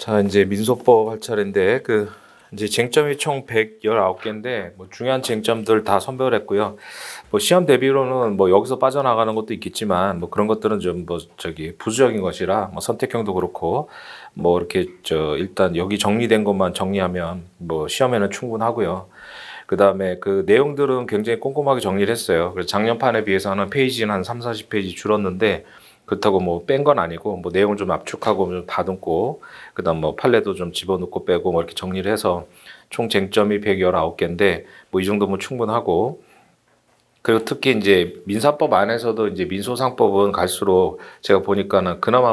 자, 이제 민소법 할 차례인데 이제 쟁점이 총 119개인데 뭐 중요한 쟁점들 다 선별했고요. 뭐 시험 대비로는 뭐 여기서 빠져나가는 것도 있겠지만 뭐 그런 것들은 좀 뭐 부수적인 것이라 뭐 선택형도 그렇고 뭐 이렇게 일단 여기 정리된 것만 정리하면 뭐 시험에는 충분하고요. 그다음에 그 내용들은 굉장히 꼼꼼하게 정리를 했어요. 그래서 작년 판에 비해서는 페이지는 한 3, 40페이지 줄었는데 그렇다고 뭐 뺀 건 아니고 뭐 내용을 좀 압축하고 좀 다듬고 그다음 뭐 판례도 좀 집어넣고 빼고 뭐 이렇게 정리를 해서 총 쟁점이 119개인데 뭐 이 정도면 충분하고, 그리고 특히 이제 민사법 안에서도 이제 민소상법은 갈수록 제가 보니까는 그나마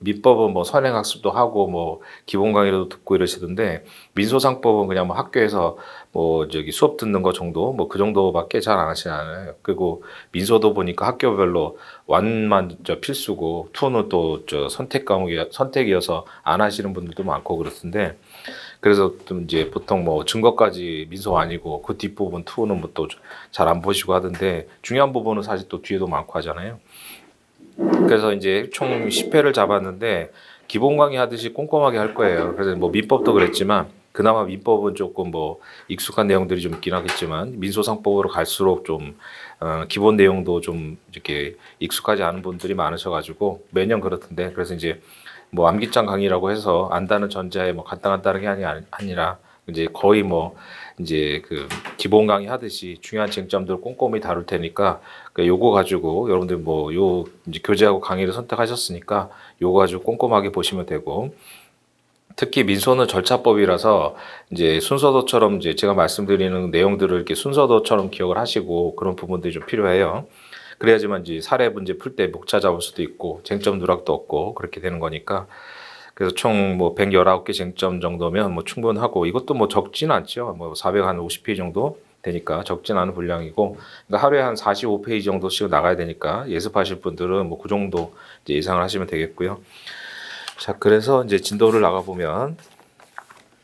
민법은 뭐 선행학습도 하고 뭐 기본 강의도 듣고 이러시던데 민소상법은 그냥 뭐 학교에서 뭐 수업 듣는 거 정도 뭐 그 정도밖에 잘 안 하시나요. 그리고 민소도 보니까 학교별로 1만 필수고 2는 또 선택 선택이어서 안 하시는 분들도 많고 그렇던데, 그래서 좀 이제 보통 뭐 증거까지 민소 아니고 그 뒷부분 2는 뭐 또 잘 안 보시고 하던데 중요한 부분은 사실 또 뒤에도 많고 하잖아요. 그래서 이제 총 10회를 잡았는데 기본 강의 하듯이 꼼꼼하게 할 거예요. 그래서 뭐 민법도 그랬지만 그나마 민법은 조금 뭐 익숙한 내용들이 좀 있긴 하겠지만 민소상법으로 갈수록 좀 기본 내용도 좀 이렇게 익숙하지 않은 분들이 많으셔가지고 매년 그렇던데, 그래서 이제 뭐 암기장 강의라고 해서 안다는 전제에 뭐 간단간단하게 아니라 이제 거의 뭐 이제 그 기본 강의 하듯이 중요한 쟁점들 꼼꼼히 다룰 테니까 요거 가지고 여러분들 뭐 요 이제 교재하고 강의를 선택하셨으니까 요거 가지고 꼼꼼하게 보시면 되고, 특히 민소는 절차법이라서 이제 순서도처럼 이제 제가 말씀드리는 내용들을 이렇게 순서도처럼 기억을 하시고 그런 부분들이 좀 필요해요. 그래야지만 이제 사례 문제 풀 때 목 찾아볼 수도 있고 쟁점 누락도 없고 그렇게 되는 거니까. 그래서 총 뭐 119개 쟁점 정도면 뭐 충분하고, 이것도 뭐 적진 않죠. 뭐 450페이지 정도 되니까 적진 않은 분량이고, 그러니까 하루에 한 45페이지 정도씩 나가야 되니까 예습하실 분들은 뭐 그 정도 이제 예상을 하시면 되겠고요. 자, 그래서 이제 진도를 나가 보면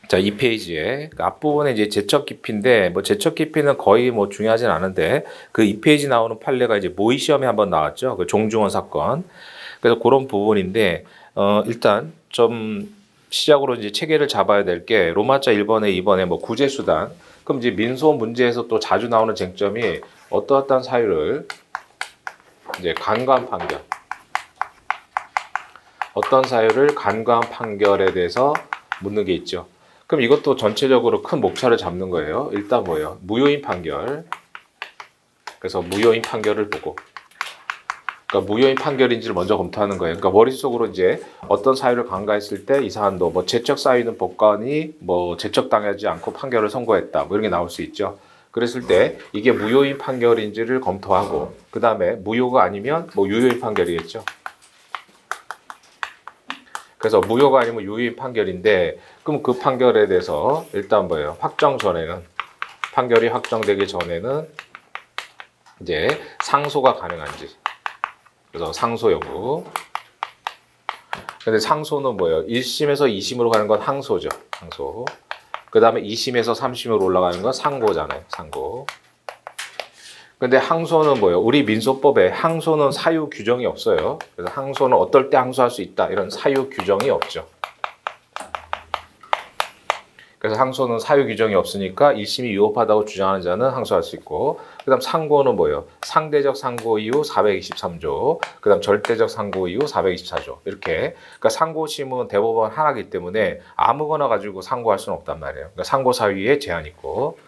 자, 이 페이지에 앞부분에 이제 제척 깊이인데 뭐 제척 깊이는 거의 뭐 중요하진 않은데 그 2페이지 나오는 판례가 이제 모의 시험에 한번 나왔죠. 그 종중원 사건. 그래서 그런 부분인데 일단 좀 시작으로 이제 체계를 잡아야 될 게 로마자 1번에 2번에 뭐 구제수단. 그럼 이제 민소 문제에서 또 자주 나오는 쟁점이 어떠한 사유를 이제 간과한 판결. 어떤 사유를 간과한 판결에 대해서 묻는 게 있죠. 그럼 이것도 전체적으로 큰 목차를 잡는 거예요. 일단 뭐예요? 무효인 판결. 그래서 무효인 판결을 보고, 그러니까 무효인 판결인지를 먼저 검토하는 거예요. 그러니까 머릿속으로 이제 어떤 사유를 간과했을 때 이 사안도 뭐 제척 사유는 법관이 뭐 제척당하지 않고 판결을 선고했다. 뭐 이런 게 나올 수 있죠. 그랬을 때 이게 무효인 판결인지를 검토하고, 그 다음에 무효가 아니면 뭐 유효인 판결이겠죠. 그래서 무효가 아니면 유효인 판결인데, 그럼 그 판결에 대해서 일단 뭐예요? 확정 전에는, 판결이 확정되기 전에는 이제 상소가 가능한지. 그래서 상소 여부. 근데 상소는 뭐예요? 1심에서 2심으로 가는 건 항소죠. 항소. 그 다음에 2심에서 3심으로 올라가는 건 상고잖아요. 상고. 근데 항소는 뭐예요? 우리 민소법에 항소는 사유 규정이 없어요. 그래서 항소는 어떨 때 항소할 수 있다, 이런 사유 규정이 없죠. 그래서 항소는 사유 규정이 없으니까 1심이 위법하다고 주장하는 자는 항소할 수 있고, 그 다음 상고는 뭐예요? 상대적 상고 이후 423조, 그 다음 절대적 상고 이후 424조. 이렇게. 그러니까 상고심은 대법원 하나이기 때문에 아무거나 가지고 상고할 수는 없단 말이에요. 그러니까 상고 사유에 제한이 있고,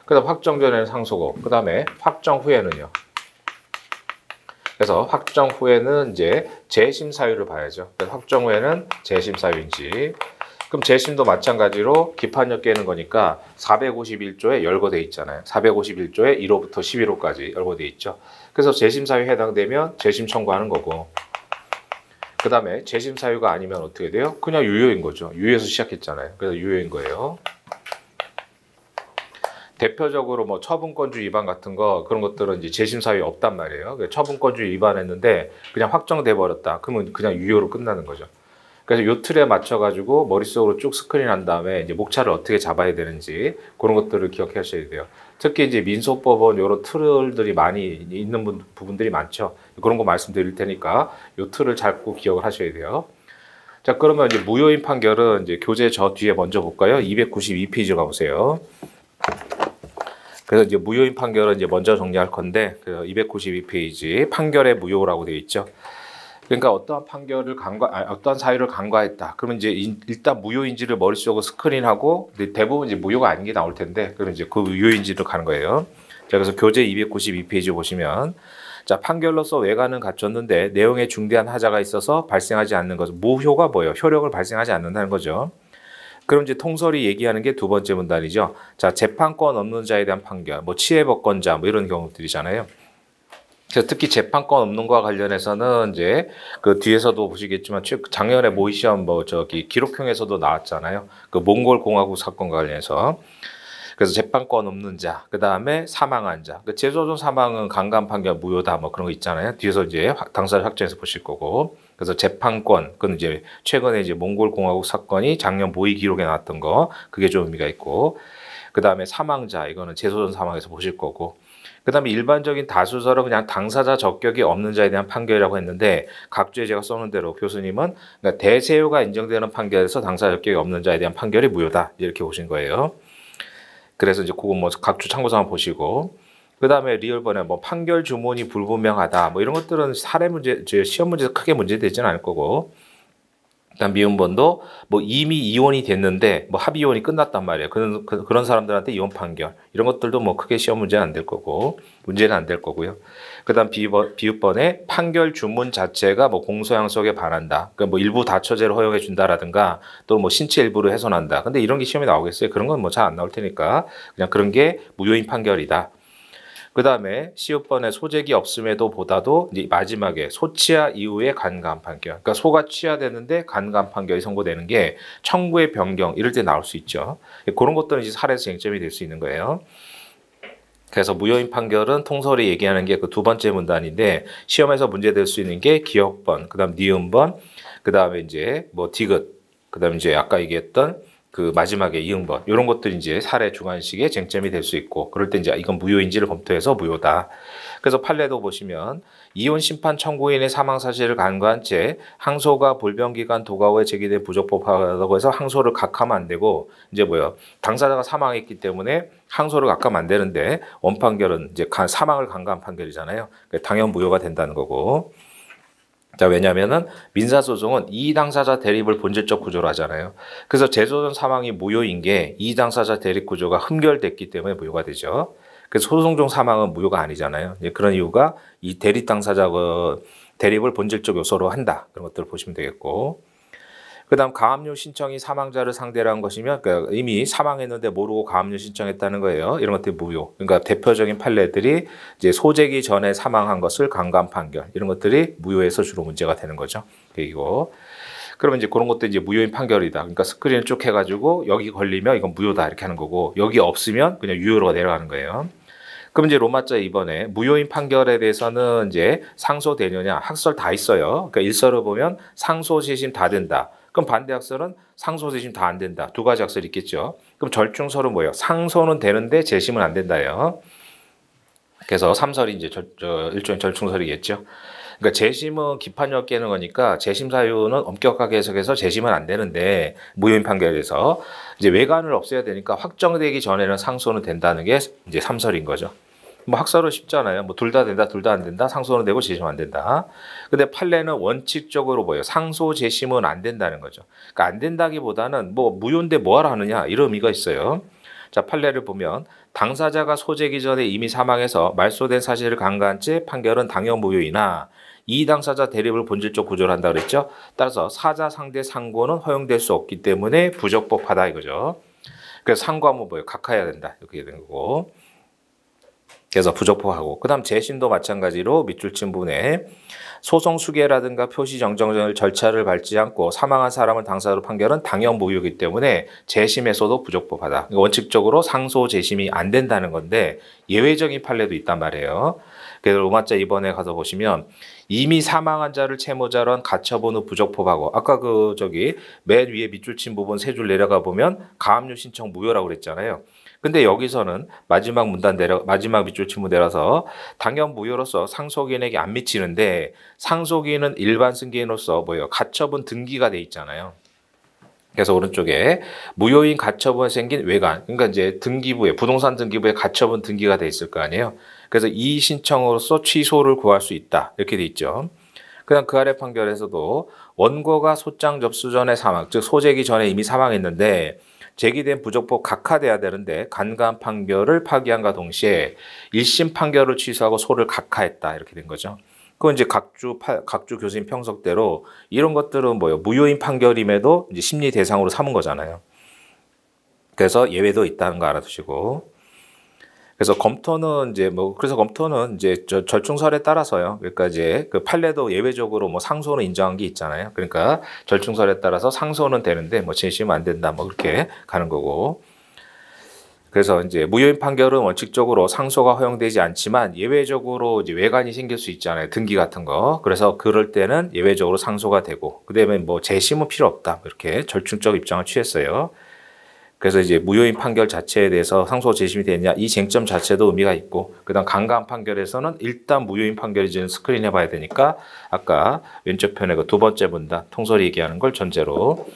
그 다음 확정 전에는 상소고, 그 다음에 확정 후에는요. 그래서 확정 후에는 이제 재심 사유를 봐야죠. 그래서 확정 후에는 재심 사유인지. 그럼 재심도 마찬가지로 기판력 깨는 거니까 451조에 열거돼 있잖아요. 451조에 1호부터 11호까지 열거돼 있죠. 그래서 재심 사유에 해당되면 재심 청구하는 거고, 그 다음에 재심 사유가 아니면 어떻게 돼요? 그냥 유효인 거죠. 유효에서 시작했잖아요. 그래서 유효인 거예요. 대표적으로 뭐 처분권주 위반 같은 거, 그런 것들은 이제 재심 사유에 없단 말이에요. 처분권주 위반했는데 그냥 확정돼 버렸다. 그러면 그냥 유효로 끝나는 거죠. 그래서 요 틀에 맞춰가지고 머릿속으로 쭉 스크린한 다음에 이제 목차를 어떻게 잡아야 되는지 그런 것들을 기억하셔야 돼요. 특히 이제 민소법은 이런 틀들이 많이 있는 부분들이 많죠. 그런 거 말씀드릴 테니까 요 틀을 잡고 기억을 하셔야 돼요. 자, 그러면 이제 무효인 판결은 이제 교재 저 뒤에 먼저 볼까요? 292페이지 가보세요. 그래서 이제 무효인 판결은 이제 먼저 정리할 건데, 그 292페이지 판결의 무효라고 되어 있죠. 그러니까 어떠한 판결을 어떠한 사유를 간과했다. 그러면 이제 일단 무효인지를 머릿속으로 스크린하고, 대부분 이제 무효가 아닌 게 나올 텐데, 그러면 이제 그 무효인지로 가는 거예요. 자, 그래서 교재 292페이지 보시면, 자, 판결로서 외관은 갖췄는데 내용에 중대한 하자가 있어서 발생하지 않는 것. 무효가 뭐예요? 효력을 발생하지 않는다는 거죠. 그럼 이제 통설이 얘기하는 게 두 번째 문단이죠. 자, 재판권 없는 자에 대한 판결, 뭐 치해법권자, 뭐 이런 경우들이잖아요. 그래서 특히 재판권 없는 거와 관련해서는 이제 그 뒤에서도 보시겠지만 작년에 모의 시험 기록형에서도 나왔잖아요. 그 몽골 공화국 사건과 관련해서. 그래서 재판권 없는 자, 그 다음에 사망한 자. 그 재소송 사망은 강간 판결 무효다, 뭐 그런 거 있잖아요. 뒤에서 이제 당사자 확정해서 보실 거고. 그래서 재판권, 그건 이제 최근에 이제 몽골 공화국 사건이 작년 모의 기록에 나왔던 거, 그게 좀 의미가 있고. 그 다음에 사망자, 이거는 재소송 사망에서 보실 거고. 그 다음에 일반적인 다수설은 그냥 당사자 적격이 없는 자에 대한 판결이라고 했는데, 각주에 제가 써놓은 대로 교수님은 그러니까 대세효가 인정되는 판결에서 당사자 적격이 없는 자에 대한 판결이 무효다, 이렇게 보신 거예요. 그래서 이제 그거 뭐 각주 참고사항 보시고, 그 다음에 리얼번에 뭐 판결 주문이 불분명하다, 뭐 이런 것들은 사례 문제, 시험 문제에서 크게 문제되지는 않을 거고, 그다음 미음번도 뭐 이미 이혼이 됐는데 뭐 합의 이혼이 끝났단 말이에요. 그런 사람들한테 이혼 판결 이런 것들도 뭐 크게 시험 문제는 안 될 거고, 문제는 안 될 거고요. 그다음 비읍번에 판결 주문 자체가 뭐 공소양속에 반한다. 그러니까 뭐 일부 다처제를 허용해 준다라든가 또 뭐 신체 일부를 훼손한다. 근데 이런 게 시험에 나오겠어요? 그런 건 뭐 잘 안 나올 테니까 그냥 그런 게 무효인 판결이다. 그 다음에 시옷번에 소재기 없음에도 보다도 이제 마지막에 소치하 이후에 간감 판결. 그러니까 소가 취하되는데 간감 판결이 선고되는 게 청구의 변경 이럴 때 나올 수 있죠. 그런 것들은 이제 사례에서 쟁점이 될 수 있는 거예요. 그래서 무효인 판결은 통설이 얘기하는 게 그 두 번째 문단인데 시험에서 문제될 수 있는 게 기억번, 그다음 니은번, 그다음에 이제 뭐 디귿, 그다음에 이제 아까 얘기했던 그 마지막에 이응번 이런 것들이 이제 사례 주관식의 쟁점이 될 수 있고, 그럴 때 이제 이건 무효인지를 검토해서 무효다. 그래서 판례도 보시면 이혼 심판 청구인의 사망 사실을 간과한 채 항소가 불변 기간 도과 후에 제기된 부적법하다고 해서 항소를 각하면 안 되고, 이제 뭐요? 당사자가 사망했기 때문에 항소를 각하면 안 되는데 원판결은 이제 사망을 간과한 판결이잖아요. 당연 무효가 된다는 거고. 자, 왜냐면은 민사소송은 이의 당사자 대립을 본질적 구조로 하잖아요. 그래서 재소송 사망이 무효인 게 이의 당사자 대립 구조가 흠결됐기 때문에 무효가 되죠. 그래서 소송 중 사망은 무효가 아니잖아요. 그런 이유가 이 대립 당사자 대립을 본질적 요소로 한다. 그런 것들을 보시면 되겠고. 그 다음 가압류 신청이 사망자를 상대로 한 것이면 그러니까 이미 사망했는데 모르고 가압류 신청했다는 거예요. 이런 것들이 무효. 그러니까 대표적인 판례들이 이제 소재기 전에 사망한 것을 강간 판결 이런 것들이 무효에서 주로 문제가 되는 거죠. 그리고 그러면 이제 그런 것도 이제 무효인 판결이다. 그러니까 스크린을 쭉 해가지고 여기 걸리면 이건 무효다 이렇게 하는 거고, 여기 없으면 그냥 유효로 내려가는 거예요. 그럼 이제 로마자 2번에 무효인 판결에 대해서는 이제 상소되느냐 학설 다 있어요. 그러니까 일설을 보면 상소 재심 다 된다. 그럼 반대 학설은 상소 재심 다 안 된다. 두 가지 학설이 있겠죠. 그럼 절충설은 뭐예요? 상소는 되는데 재심은 안 된다예요. 그래서 3설이 이제 일종의 절충설이겠죠. 그러니까 재심은 기판력 깨는 거니까 재심 사유는 엄격하게 해석해서 재심은 안 되는데 무효인 판결에서 이제 외관을 없애야 되니까 확정되기 전에는 상소는 된다는 게 이제 3설인 거죠. 뭐 학설은 쉽잖아요. 뭐 둘 다 된다, 둘 다 안 된다, 상소는 되고 재심 안 된다. 근데 판례는 원칙적으로 뭐예요? 상소 재심은 안 된다는 거죠. 그러니까 안 된다기보다는 뭐 무효인데 뭐하러 하느냐 이런 의미가 있어요. 자, 판례를 보면 당사자가 소재기 전에 이미 사망해서 말소된 사실을 간과한 채 판결은 당연 무효이나 이 당사자 대립을 본질적 구조로 한다 그랬죠. 따라서 사자 상대 상고는 허용될 수 없기 때문에 부적법하다 이거죠. 그래서 상고하면 뭐예요? 각하해야 된다 이렇게 된 거고. 그래서 부적법하고, 그 다음 재심도 마찬가지로 밑줄 친 부분에 소송 수계라든가 표시 정정 절차를 밟지 않고 사망한 사람을 당사자로 판결은 당연 무효이기 때문에 재심에서도 부적법하다. 그러니까 원칙적으로 상소 재심이 안 된다는 건데 예외적인 판례도 있단 말이에요. 그래서 로마자 2번에 가서 보시면 이미 사망한 자를 채무자로 한 가처분 후 부적법하고 아까 맨 위에 밑줄 친 부분 세 줄 내려가 보면 가압류 신청 무효라고 그랬잖아요. 근데 여기서는 마지막 밑줄 친 문 내려서 당연 무효로서 상속인에게 안 미치는데 상속인은 일반 승계인으로서 가처분 등기가 돼 있잖아요. 그래서 오른쪽에 무효인 가처분 생긴 외관, 그러니까 이제 부동산 등기부에 가처분 등기가 돼 있을 거 아니에요. 그래서 이 신청으로서 취소를 구할 수 있다 이렇게 돼 있죠. 그다음 그 아래 판결에서도 원고가 소장 접수 전에 사망, 즉 소재기 전에 이미 사망했는데 제기된 부적법 각하돼야 되는데 간감 판결을 파기한과 동시에 1심 판결을 취소하고 소를 각하했다 이렇게 된 거죠. 그건 이제 각주 교수님 평석대로 이런 것들은 무효인 판결임에도 이제 심리 대상으로 삼은 거잖아요. 그래서 예외도 있다는 거 알아두시고. 그래서 검토는 이제 절충설에 따라서요. 그러니까 이제 그 판례도 예외적으로 상소는 인정한 게 있잖아요. 그러니까 절충설에 따라서 상소는 되는데 재심은 안 된다 그렇게 가는 거고. 그래서 이제 무효인 판결은 원칙적으로 상소가 허용되지 않지만 예외적으로 이제 외관이 생길 수 있잖아요. 등기 같은 거. 그래서 그럴 때는 예외적으로 상소가 되고, 그다음에 재심은 필요 없다. 이렇게 절충적 입장을 취했어요. 그래서 이제 무효인 판결 자체에 대해서 상소 재심이 되느냐 이 쟁점 자체도 의미가 있고, 그다음 강간 판결에서는 일단 무효인 판결인지는 스크린해 봐야 되니까 아까 왼쪽 편에 그 두 번째 문단 통솔이 얘기하는 걸 전제로.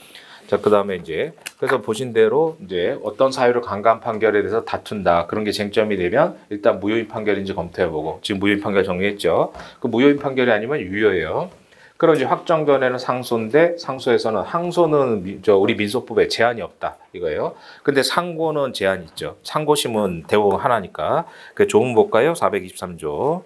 자, 그다음에 이제 그래서 보신 대로 이제 어떤 사유로 강간 판결에 대해서 다툰다 그런 게 쟁점이 되면 일단 무효인 판결인지 검토해보고, 지금 무효인 판결 정리했죠. 그 무효인 판결이 아니면 유효예요. 그럼 이제 확정견해는 상소인데 상소에서는 항소는 우리 민소법에 제한이 없다 이거예요. 근데 상고는 제한이 있죠. 상고심은 대부분 하나니까. 그 조문 볼까요? 423조.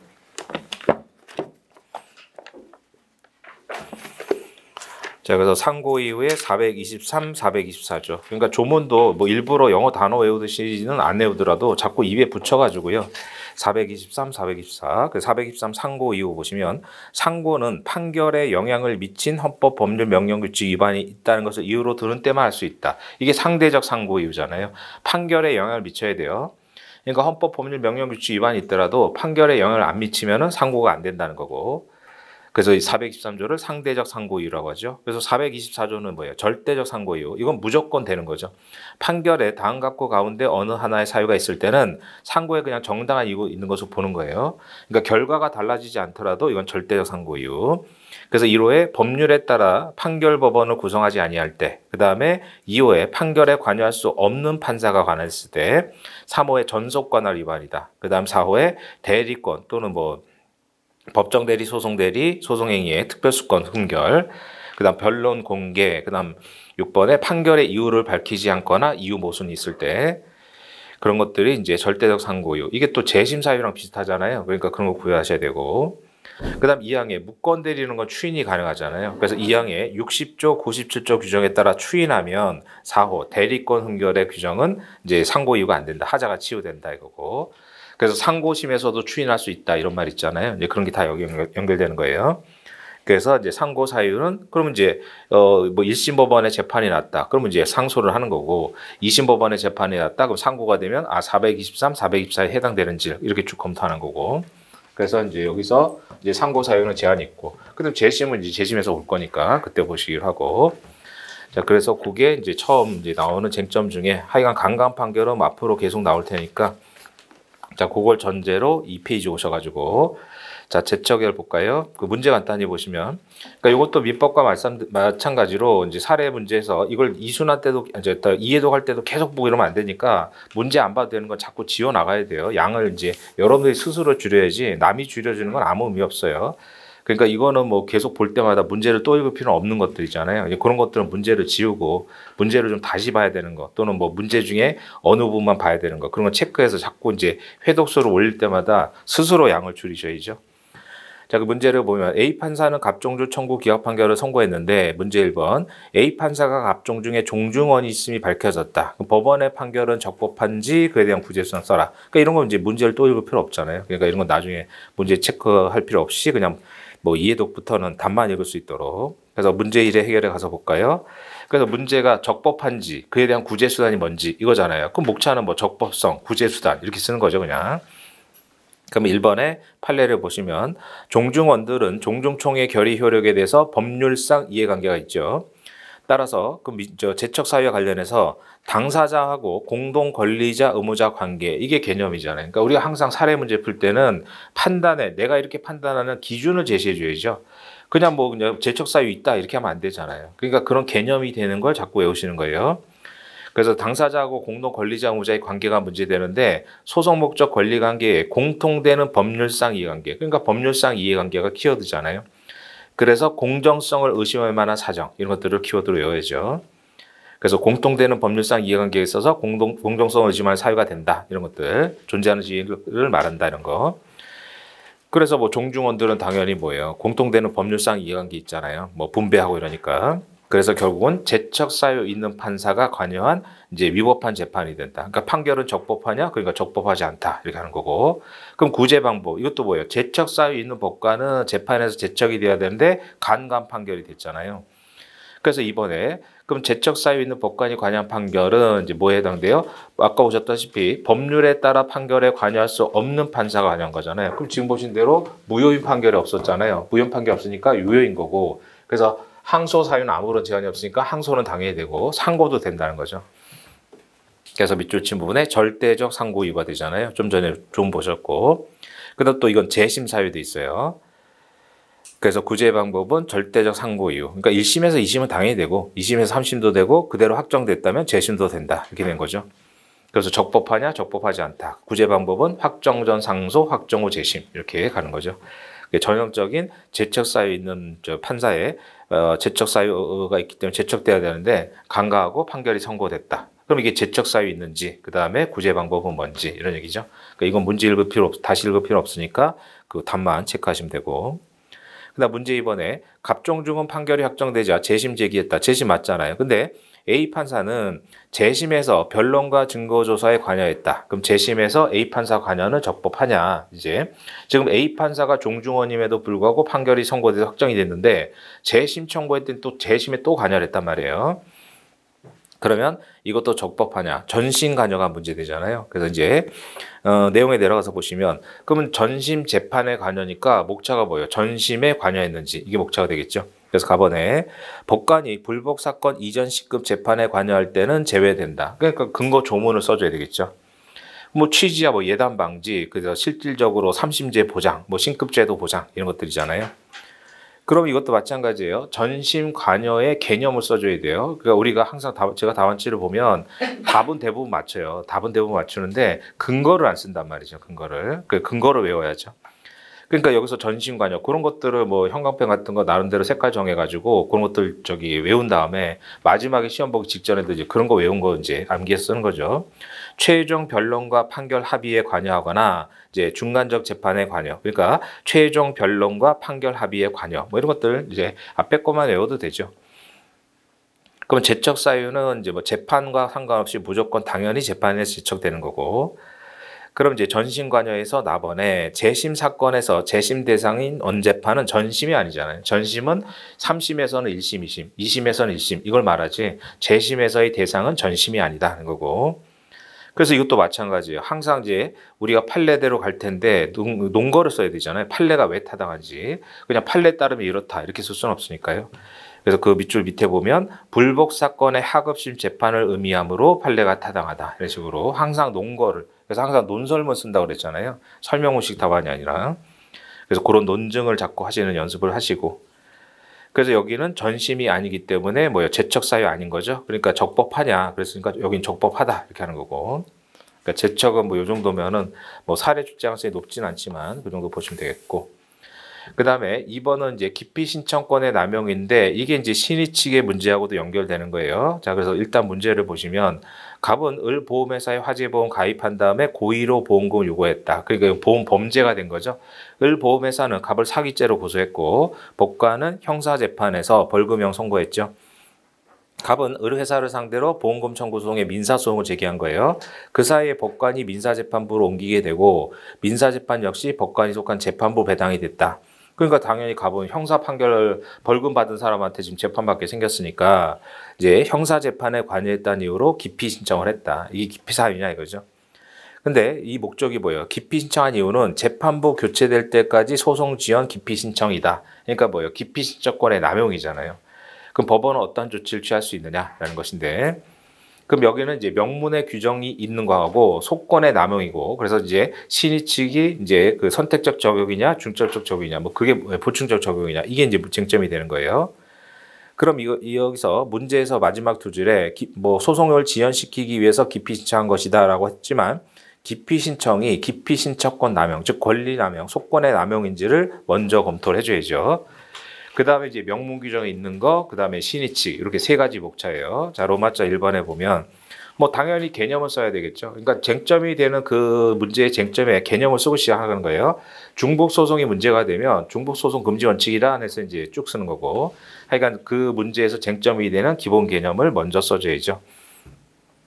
자, 그래서 상고 이후에 423, 424조. 그러니까 조문도 일부러 영어 단어 외우듯이는 안 외우더라도 자꾸 입에 붙여가지고요. 423, 424. 그 423 상고 이후 보시면 상고는 판결에 영향을 미친 헌법 법률 명령 규칙 위반이 있다는 것을 이유로 들은 때만 할 수 있다. 이게 상대적 상고 이유잖아요. 판결에 영향을 미쳐야 돼요. 그러니까 헌법 법률 명령 규칙 위반이 있더라도 판결에 영향을 안 미치면은 상고가 안 된다는 거고. 그래서 이 423조를 상대적 상고 이유라고 하죠. 그래서 424조는 뭐예요? 절대적 상고 이유. 이건 무조건 되는 거죠. 판결에 다음 각고 가운데 어느 하나의 사유가 있을 때는 상고에 그냥 정당한 이유가 있는 것으로 보는 거예요. 그러니까 결과가 달라지지 않더라도 이건 절대적 상고 이유. 그래서 1호에 법률에 따라 판결 법원을 구성하지 아니할 때, 그 다음에 2호에 판결에 관여할 수 없는 판사가 관할했을 때, 3호에 전속 관할 위반이다. 그 다음 4호에 대리권 또는 법정 대리, 소송 대리, 소송행위의 특별수권 흠결, 그 다음 변론 공개, 그 다음 6번에 판결의 이유를 밝히지 않거나 이유 모순이 있을 때, 그런 것들이 이제 절대적 상고이유. 이게 또 재심 사유랑 비슷하잖아요. 그러니까 그런 거 구별하셔야 되고. 그 다음 2항에 무권 대리는 건 추인이 가능하잖아요. 그래서 2항에 60조, 97조 규정에 따라 추인하면 4호 대리권 흠결의 규정은 이제 상고 이유가 안 된다. 하자가 치유된다 이거고. 그래서 상고심에서도 추인할 수 있다 이런 말 있잖아요. 이제 그런 게 다 여기 연결되는 거예요. 그래서 이제 상고 사유는 그러면 이제 1심 법원에 재판이 났다. 그러면 이제 상소를 하는 거고, 2심 법원에 재판이 났다. 그럼 상고가 되면 423, 424에 해당되는지 이렇게 쭉 검토하는 거고. 그래서 이제 여기서 이제 상고 사유는 제한이 있고, 그다음 재심은 이제 재심에서 올 거니까 그때 보시기로 하고. 자, 그래서 그게 이제 처음 이제 나오는 쟁점 중에 하여간 강간 판결은 앞으로 계속 나올 테니까. 자, 그걸 전제로 2페이지 오셔가지고, 자, 제처결 볼까요? 그 문제 간단히 보시면, 그러니까 이것도 민법과 마찬가지로 이제 사례 문제에서 이걸 이순환 때도, 이제 이해독할 때도 계속 보고 이러면 안 되니까 문제 안 봐도 되는 건 자꾸 지워 나가야 돼요. 양을 이제 여러분들이 스스로 줄여야지 남이 줄여주는 건 아무 의미 없어요. 그러니까 이거는 계속 볼 때마다 문제를 또 읽을 필요는 없는 것들이잖아요. 그런 것들은 문제를 지우고 문제를 좀 다시 봐야 되는 거, 또는 문제 중에 어느 부분만 봐야 되는 거, 그런 거 체크해서 자꾸 이제 회독서를 올릴 때마다 스스로 양을 줄이셔야죠. 자, 그 문제를 보면 A 판사는 갑종주 청구 기각 판결을 선고했는데, 문제 1번 A 판사가 갑종 중에 종중언이 있음이 밝혀졌다. 법원의 판결은 적법한지 그에 대한 구제수상 써라. 그러니까 이런 건 이제 문제를 또 읽을 필요 없잖아요. 그러니까 이런 건 나중에 문제 체크할 필요 없이 그냥 이해독부터는 답만 읽을 수 있도록. 그래서 문제 1의 해결에 가서 볼까요? 그래서 문제가 적법한지 그에 대한 구제수단이 뭔지 이거잖아요. 그럼 목차는 적법성, 구제수단 이렇게 쓰는 거죠, 그냥. 그럼 1번의 판례를 보시면 종중원들은 종중총회 결의 효력에 대해서 법률상 이해관계가 있죠. 따라서 그 제척 사유와 관련해서 당사자하고 공동 권리자 의무자 관계 이게 개념이잖아요. 그러니까 우리가 항상 사례 문제 풀 때는 판단에 내가 이렇게 판단하는 기준을 제시해 줘야죠. 그냥 뭐 그냥 제척 사유 있다 이렇게 하면 안 되잖아요. 그러니까 그런 개념이 되는 걸 자꾸 외우시는 거예요. 그래서 당사자하고 공동 권리자 의무자의 관계가 문제되는데 소송 목적 권리 관계에 공통되는 법률상 이해관계. 그러니까 법률상 이해관계가 키워드잖아요. 그래서 공정성을 의심할 만한 사정 이런 것들을 키워드로 외워야죠. 그래서 공통되는 법률상 이해관계에 있어서 공정성을 의심할 사유가 된다 이런 것들 존재하는 지위를 말한다 이런 거. 그래서 뭐 종중원들은 당연히 뭐예요? 공통되는 법률상 이해관계 있잖아요. 뭐 분배하고 이러니까. 그래서 결국은 제척 사유 있는 판사가 관여한 이제 위법한 재판이 된다. 그러니까 판결은 적법하냐? 그러니까 적법하지 않다. 이렇게 하는 거고. 그럼 구제 방법 이것도 뭐예요? 제척 사유 있는 법관은 재판에서 제척이 돼야 되는데 간감 판결이 됐잖아요. 그래서 이번에 그럼 제척 사유 있는 법관이 관여한 판결은 이제 뭐에 해당돼요? 아까 보셨다시피 법률에 따라 판결에 관여할 수 없는 판사가 관여한 거잖아요. 그럼 지금 보신 대로 무효인 판결이 없었잖아요. 무효인 판결이 없으니까 유효인 거고. 그래서 항소 사유는 아무런 제한이 없으니까 항소는 당연히 되고 상고도 된다는 거죠. 그래서 밑줄 친 부분에 절대적 상고 이유가 되잖아요. 좀 전에 좀 보셨고. 그다음 또 이건 재심 사유도 있어요. 그래서 구제 방법은 절대적 상고 이유. 그러니까 1심에서 2심은 당연히 되고 2심에서 3심도 되고 그대로 확정됐다면 재심도 된다. 이렇게 된 거죠. 그래서 적법하냐 적법하지 않다. 구제 방법은 확정 전 상소, 확정 후 재심 이렇게 가는 거죠. 전형적인 제척 사유 있는 판사의 제척 사유가 있기 때문에 제척돼야 되는데 간과하고 판결이 선고됐다. 그럼 이게 제척 사유 있는지 그 다음에 구제 방법은 뭔지 이런 얘기죠. 그러니까 이건 문제 읽을 필요 다시 읽을 필요 없으니까 그 답만 체크하시면 되고. 그다음 문제 2번에 갑종중은 판결이 확정되자 재심 제기했다. 재심 맞잖아요. 근데 A 판사는 재심에서 변론과 증거 조사에 관여했다. 그럼 재심에서 A 판사 관여는 적법하냐? 이제 지금 A 판사가 종중원임에도 불구하고 판결이 선고돼서 확정이 됐는데 재심 청구했더니 또 재심에 또 관여를 했단 말이에요. 그러면 이것도 적법하냐? 전심 관여가 문제되잖아요. 그래서 이제 내용에 내려가서 보시면 그러면 전심 재판에 관여니까 목차가 뭐예요? 전심에 관여했는지 이게 목차가 되겠죠. 그래서 가번에 법관이 불복 사건 이전 시급 재판에 관여할 때는 제외된다. 그러니까 근거 조문을 써줘야 되겠죠. 뭐 취지야 뭐 예단 방지, 그래서 실질적으로 삼심제 보장, 뭐 신급제도 보장 이런 것들이잖아요. 그럼 이것도 마찬가지예요. 전심 관여의 개념을 써줘야 돼요. 그러니까 우리가 항상 제가 답안지를 보면 답은 대부분 맞춰요. 답은 대부분 맞추는데 근거를 안 쓴단 말이죠. 근거를 외워야죠. 그러니까 여기서 전심 관여 그런 것들을 뭐 형광펜 같은 거 나름대로 색깔 정해가지고 그런 것들 외운 다음에 마지막에 시험 보기 직전에도 이제 그런 거 외운 거 이제 암기해 쓰는 거죠. 최종 변론과 판결 합의에 관여하거나 이제 중간적 재판에 관여. 그러니까 최종 변론과 판결 합의에 관여. 뭐 이런 것들 이제 앞에 것만 외워도 되죠. 그럼 제척 사유는 이제 뭐 재판과 상관없이 무조건 당연히 재판에서 제척되는 거고. 그럼 이제 전심 관여에서 나번에 재심 사건에서 재심 대상인 언재판은 전심이 아니잖아요. 전심은 3심에서는 1심, 2심, 2심에서는 1심 이걸 말하지 재심에서의 대상은 전심이 아니다 하는 거고. 그래서 이것도 마찬가지예요. 항상 이제 우리가 판례대로 갈 텐데 논거를 써야 되잖아요. 판례가 왜 타당한지. 그냥 판례 따르면 이렇다 이렇게 쓸 수는 없으니까요. 그래서 그 밑줄 밑에 보면 불복 사건의 하급심 재판을 의미하므로 판례가 타당하다. 이런 식으로 항상 논거를 그래서 항상 논설문 쓴다고 그랬잖아요. 설명문식 답안이 아니라. 그래서 그런 논증을 자꾸 하시는 연습을 하시고. 그래서 여기는 전심이 아니기 때문에 뭐예요? 제척 사유 아닌 거죠. 그러니까 적법하냐. 그랬으니까 여긴 적법하다. 이렇게 하는 거고. 그러니까 제척은 뭐 요 정도면은 뭐 사례 출제 가능성이 높진 않지만 그 정도 보시면 되겠고. 그 다음에 2번은 이제 기피 신청권의 남용인데 이게 이제 신의 측의 문제하고도 연결되는 거예요. 자, 그래서 일단 문제를 보시면 갑은 을 보험회사에 화재보험 가입한 다음에 고의로 보험금을 요구했다. 그러니까 보험 범죄가 된 거죠. 을 보험회사는 갑을 사기죄로 고소했고 법관은 형사재판에서 벌금형 선고했죠. 갑은 을 회사를 상대로 보험금 청구 소송에 민사소송을 제기한 거예요. 그 사이에 법관이 민사재판부로 옮기게 되고 민사재판 역시 법관이 속한 재판부 배당이 됐다. 그러니까 당연히 갑은 형사 판결을 벌금 받은 사람한테 지금 재판받게 생겼으니까 이제 형사 재판에 관여했다는 이유로 기피 신청을 했다. 이게 기피 사유냐 이거죠. 근데 이 목적이 뭐예요? 기피 신청한 이유는 재판부 교체될 때까지 소송 지연 기피 신청이다. 그러니까 뭐예요? 기피 신청권의 남용이잖아요. 그럼 법원은 어떤 조치를 취할 수 있느냐라는 것인데, 그럼 여기는 이제 명문의 규정이 있는 거하고 속건의 남용이고, 그래서 이제 신의 측이 이제 그 선택적 적용이냐, 중점적 적용이냐, 뭐 그게 보충적 적용이냐, 이게 이제 쟁점이 되는 거예요. 그럼 여기서 문제에서 마지막 두 줄에 뭐 소송을 지연시키기 위해서 기피 신청한 것이다라고 했지만, 기피 신청이 기피 신청권 남용, 즉 권리 남용, 속권의 남용인지를 먼저 검토를 해줘야죠. 그 다음에 이제 명문 규정에 있는 거, 그 다음에 신의칙, 이렇게 세 가지 목차예요. 자, 로마자 1번에 보면 뭐 당연히 개념을 써야 되겠죠. 그러니까 쟁점이 되는 그 문제의 쟁점에 개념을 쓰고 시작하는 거예요. 중복 소송이 문제가 되면 중복 소송 금지 원칙이라 해서 이제 쭉 쓰는 거고, 하여간 그 문제에서 쟁점이 되는 기본 개념을 먼저 써줘야죠.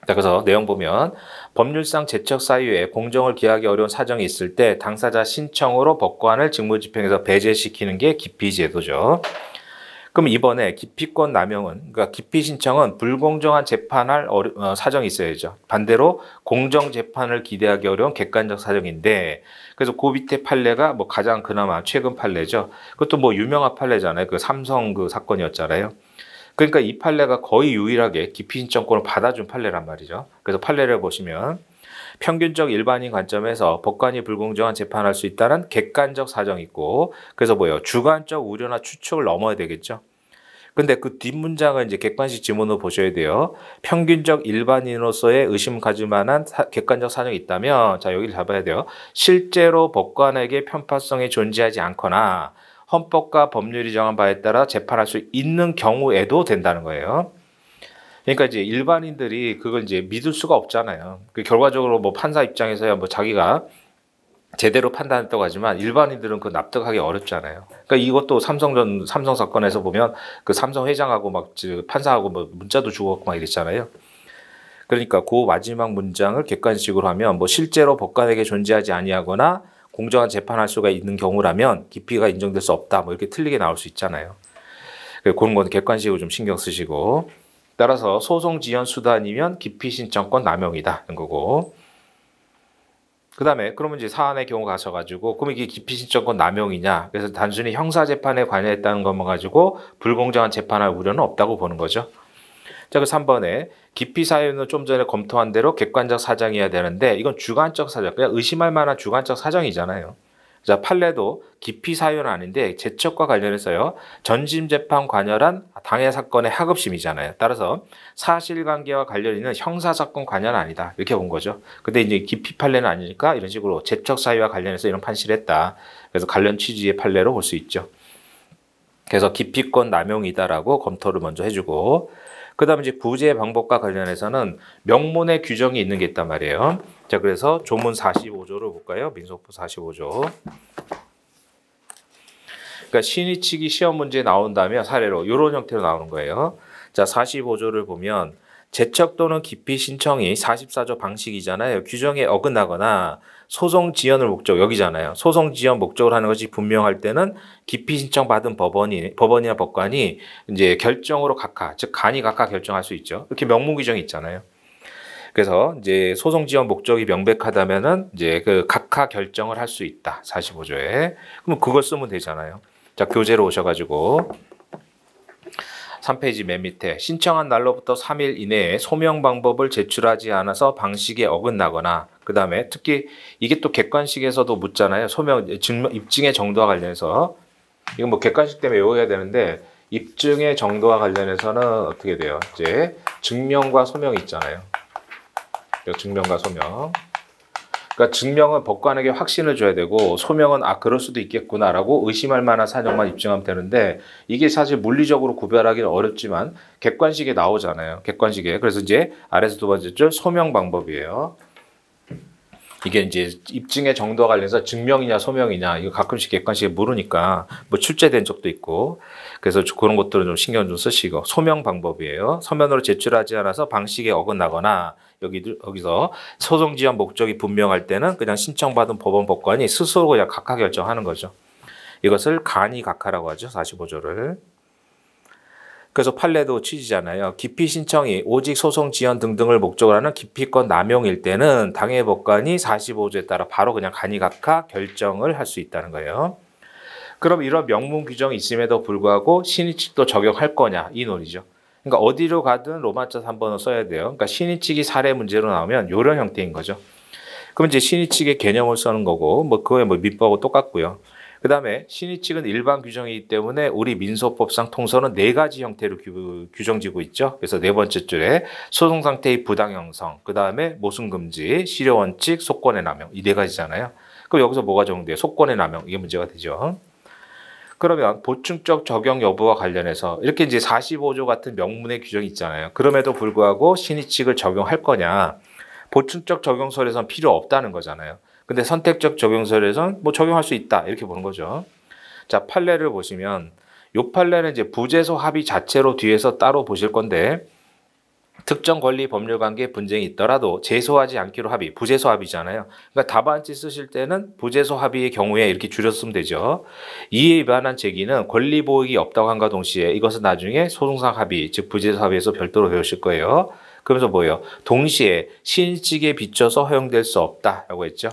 자, 그래서 내용 보면 법률상 제척 사유에 공정을 기하기 어려운 사정이 있을 때 당사자 신청으로 법관을 직무집행에서 배제시키는 게 기피제도죠. 그럼 이번에 기피권 남용은, 그러니까 기피 신청은 불공정한 재판할 사정이 있어야죠. 반대로 공정 재판을 기대하기 어려운 객관적 사정인데, 그래서 그 밑에 판례가 뭐 가장 그나마 최근 판례죠. 그것도 뭐 유명한 판례잖아요. 그 삼성 그 사건이었잖아요. 그러니까 이 판례가 거의 유일하게 기피 신청권을 받아준 판례란 말이죠. 그래서 판례를 보시면 평균적 일반인 관점에서 법관이 불공정한 재판할 수 있다는 객관적 사정이 있고, 그래서 뭐예요? 주관적 우려나 추측을 넘어야 되겠죠. 근데 그 뒷문장을 이제 객관식 지문으로 보셔야 돼요. 평균적 일반인으로서의 의심 가질 만한 객관적 사정이 있다면, 자, 여기를 잡아야 돼요. 실제로 법관에게 편파성이 존재하지 않거나 헌법과 법률이 정한 바에 따라 재판할 수 있는 경우에도 된다는 거예요. 그러니까 이제 일반인들이 그걸 이제 믿을 수가 없잖아요. 그 결과적으로 뭐 판사 입장에서야 뭐 자기가 제대로 판단했다고 하지만 일반인들은 그 납득하기 어렵잖아요. 그러니까 이것도 삼성 사건에서 보면 그 삼성 회장하고 막 판사하고 뭐 문자도 주고받고 막 이랬잖아요. 그러니까 그 마지막 문장을 객관식으로 하면 뭐 실제로 법관에게 존재하지 아니하거나 공정한 재판할 수가 있는 경우라면 기피가 인정될 수 없다. 뭐 이렇게 틀리게 나올 수 있잖아요. 그런 건 객관식으로 좀 신경 쓰시고, 따라서 소송 지연 수단이면 기피 신청권 남용이다는 거고. 그 다음에 그러면 이제 사안의 경우 가셔가지고 그럼 이게 기피 신청권 남용이냐? 그래서 단순히 형사 재판에 관여했다는 것만 가지고 불공정한 재판할 우려는 없다고 보는 거죠. 자, 그 3번에 기피 사유는 좀 전에 검토한 대로 객관적 사정이어야 되는데 이건 주관적 사정, 그냥 의심할 만한 주관적 사정이잖아요. 자, 판례도 기피 사유는 아닌데 제척과 관련해서요. 전심 재판 관여란 당해 사건의 하급심이잖아요. 따라서 사실관계와 관련 있는 형사 사건 관여는 아니다. 이렇게 본 거죠. 근데 이제 기피 판례는 아니니까 이런 식으로 제척 사유와 관련해서 이런 판시를 했다. 그래서 관련 취지의 판례로 볼 수 있죠. 그래서 기피권 남용이다라고 검토를 먼저 해주고, 그 다음에 이제 구제 방법과 관련해서는 명문의 규정이 있는 게 있단 말이에요. 자, 그래서 조문 45조를 볼까요? 민속부 45조. 그러니까 신의 측이 시험 문제에 나온다면 사례로 이런 형태로 나오는 거예요. 자, 45조를 보면 제척 또는 기피 신청이 44조 방식이잖아요. 규정에 어긋나거나 소송 지연을 목적, 여기잖아요. 소송 지연 목적으로 하는 것이 분명할 때는 기피 신청 받은 법원이나 법관이 이제 결정으로 각하, 즉 간이 각하 결정할 수 있죠. 이렇게 명문 규정이 있잖아요. 그래서 이제 소송 지연 목적이 명백하다면은 이제 그 각하 결정을 할 수 있다. 45조에. 그럼 그걸 쓰면 되잖아요. 자, 교재로 오셔가지고 3페이지 맨 밑에 신청한 날로부터 3일 이내에 소명 방법을 제출하지 않아서 방식에 어긋나거나, 그 다음에 특히 이게 또 객관식에서도 묻잖아요. 소명 입증의 정도와 관련해서 이건 뭐 객관식 때문에 외워야 되는데 입증의 정도와 관련해서는 어떻게 돼요? 이제 증명과 소명이 있잖아요. 증명과 소명. 그러니까 증명은 법관에게 확신을 줘야 되고 소명은 그럴 수도 있겠구나라고 의심할 만한 사정만 입증하면 되는데 이게 사실 물리적으로 구별하기는 어렵지만 객관식에 나오잖아요. 객관식에. 그래서 이제 아래서 두 번째 줄 소명 방법이에요. 이게 이제 입증의 정도와 관련해서 증명이냐 소명이냐 이거 가끔씩 객관식에 물으니까 뭐 출제된 적도 있고, 그래서 그런 것들은 좀 신경 좀 쓰시고, 소명 방법이에요. 서면으로 제출하지 않아서 방식에 어긋나거나, 여기서 소송 지연 목적이 분명할 때는 그냥 신청받은 법원 법관이 스스로 그냥 각하 결정하는 거죠. 이것을 간이 각하라고 하죠. 45조를. 그래서 판례도 취지잖아요. 기피 신청이 오직 소송 지연 등등을 목적으로 하는 기피권 남용일 때는 당해법관이 45조에 따라 바로 그냥 간이각하 결정을 할 수 있다는 거예요. 그럼 이런 명문 규정이 있음에도 불구하고 신의 측도 적용할 거냐 이 논리죠. 그러니까 어디로 가든 로마자 3번을 써야 돼요. 그러니까 신의 측이 사례 문제로 나오면 이런 형태인 거죠. 그럼 이제 신의 측의 개념을 쓰는 거고 뭐 그거에 뭐 민법하고 똑같고요. 그 다음에 신의 측은 일반 규정이기 때문에 우리 민소법상 통서는 4가지 형태로 규정지고 있죠. 그래서 4번째 줄에 소송 상태의 부당 형성, 그 다음에 모순 금지, 실효 원칙, 속권의 남용 이 4가지잖아요. 그럼 여기서 뭐가 적용돼요? 속권의 남용 이게 문제가 되죠. 그러면 보충적 적용 여부와 관련해서 이렇게 이제 45조 같은 명문의 규정이 있잖아요. 그럼에도 불구하고 신의 측을 적용할 거냐? 보충적 적용설에선 필요 없다는 거잖아요. 근데 선택적 적용설에선 뭐 적용할 수 있다 이렇게 보는 거죠. 자, 판례를 보시면 요 판례는 이제 부재소 합의 자체로 뒤에서 따로 보실 건데 특정 권리 법률 관계에 분쟁이 있더라도 제소하지 않기로 합의, 부재소 합의잖아요. 그러니까 답안지 쓰실 때는 부재소 합의의 경우에 이렇게 줄였으면 되죠. 이에 위반한 제기는 권리 보익이 없다고 한과 동시에 이것은 나중에 소송상 합의, 즉 부재소 합의에서 별도로 배우실 거예요. 그러면서 뭐예요? 동시에 신의 측에 비춰서 허용될 수 없다라고 했죠.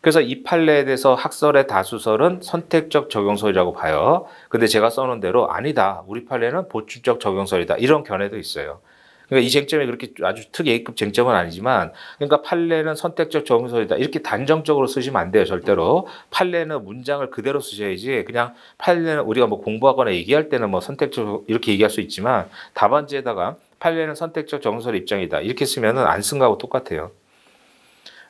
그래서 이 판례에 대해서 학설의 다수설은 선택적 적용설이라고 봐요. 근데 제가 써놓은 대로 아니다. 우리 판례는 보충적 적용설이다. 이런 견해도 있어요. 그러니까 이 쟁점이 그렇게 아주 특 A급 쟁점은 아니지만 그러니까 판례는 선택적 적용설이다. 이렇게 단정적으로 쓰시면 안 돼요. 절대로. 판례는 문장을 그대로 쓰셔야지 그냥 판례는 우리가 뭐 공부하거나 얘기할 때는 뭐 선택적 이렇게 얘기할 수 있지만 답안지에다가 판례는 선택적 적용설 입장이다. 이렇게 쓰면은 안 쓴 거하고 똑같아요.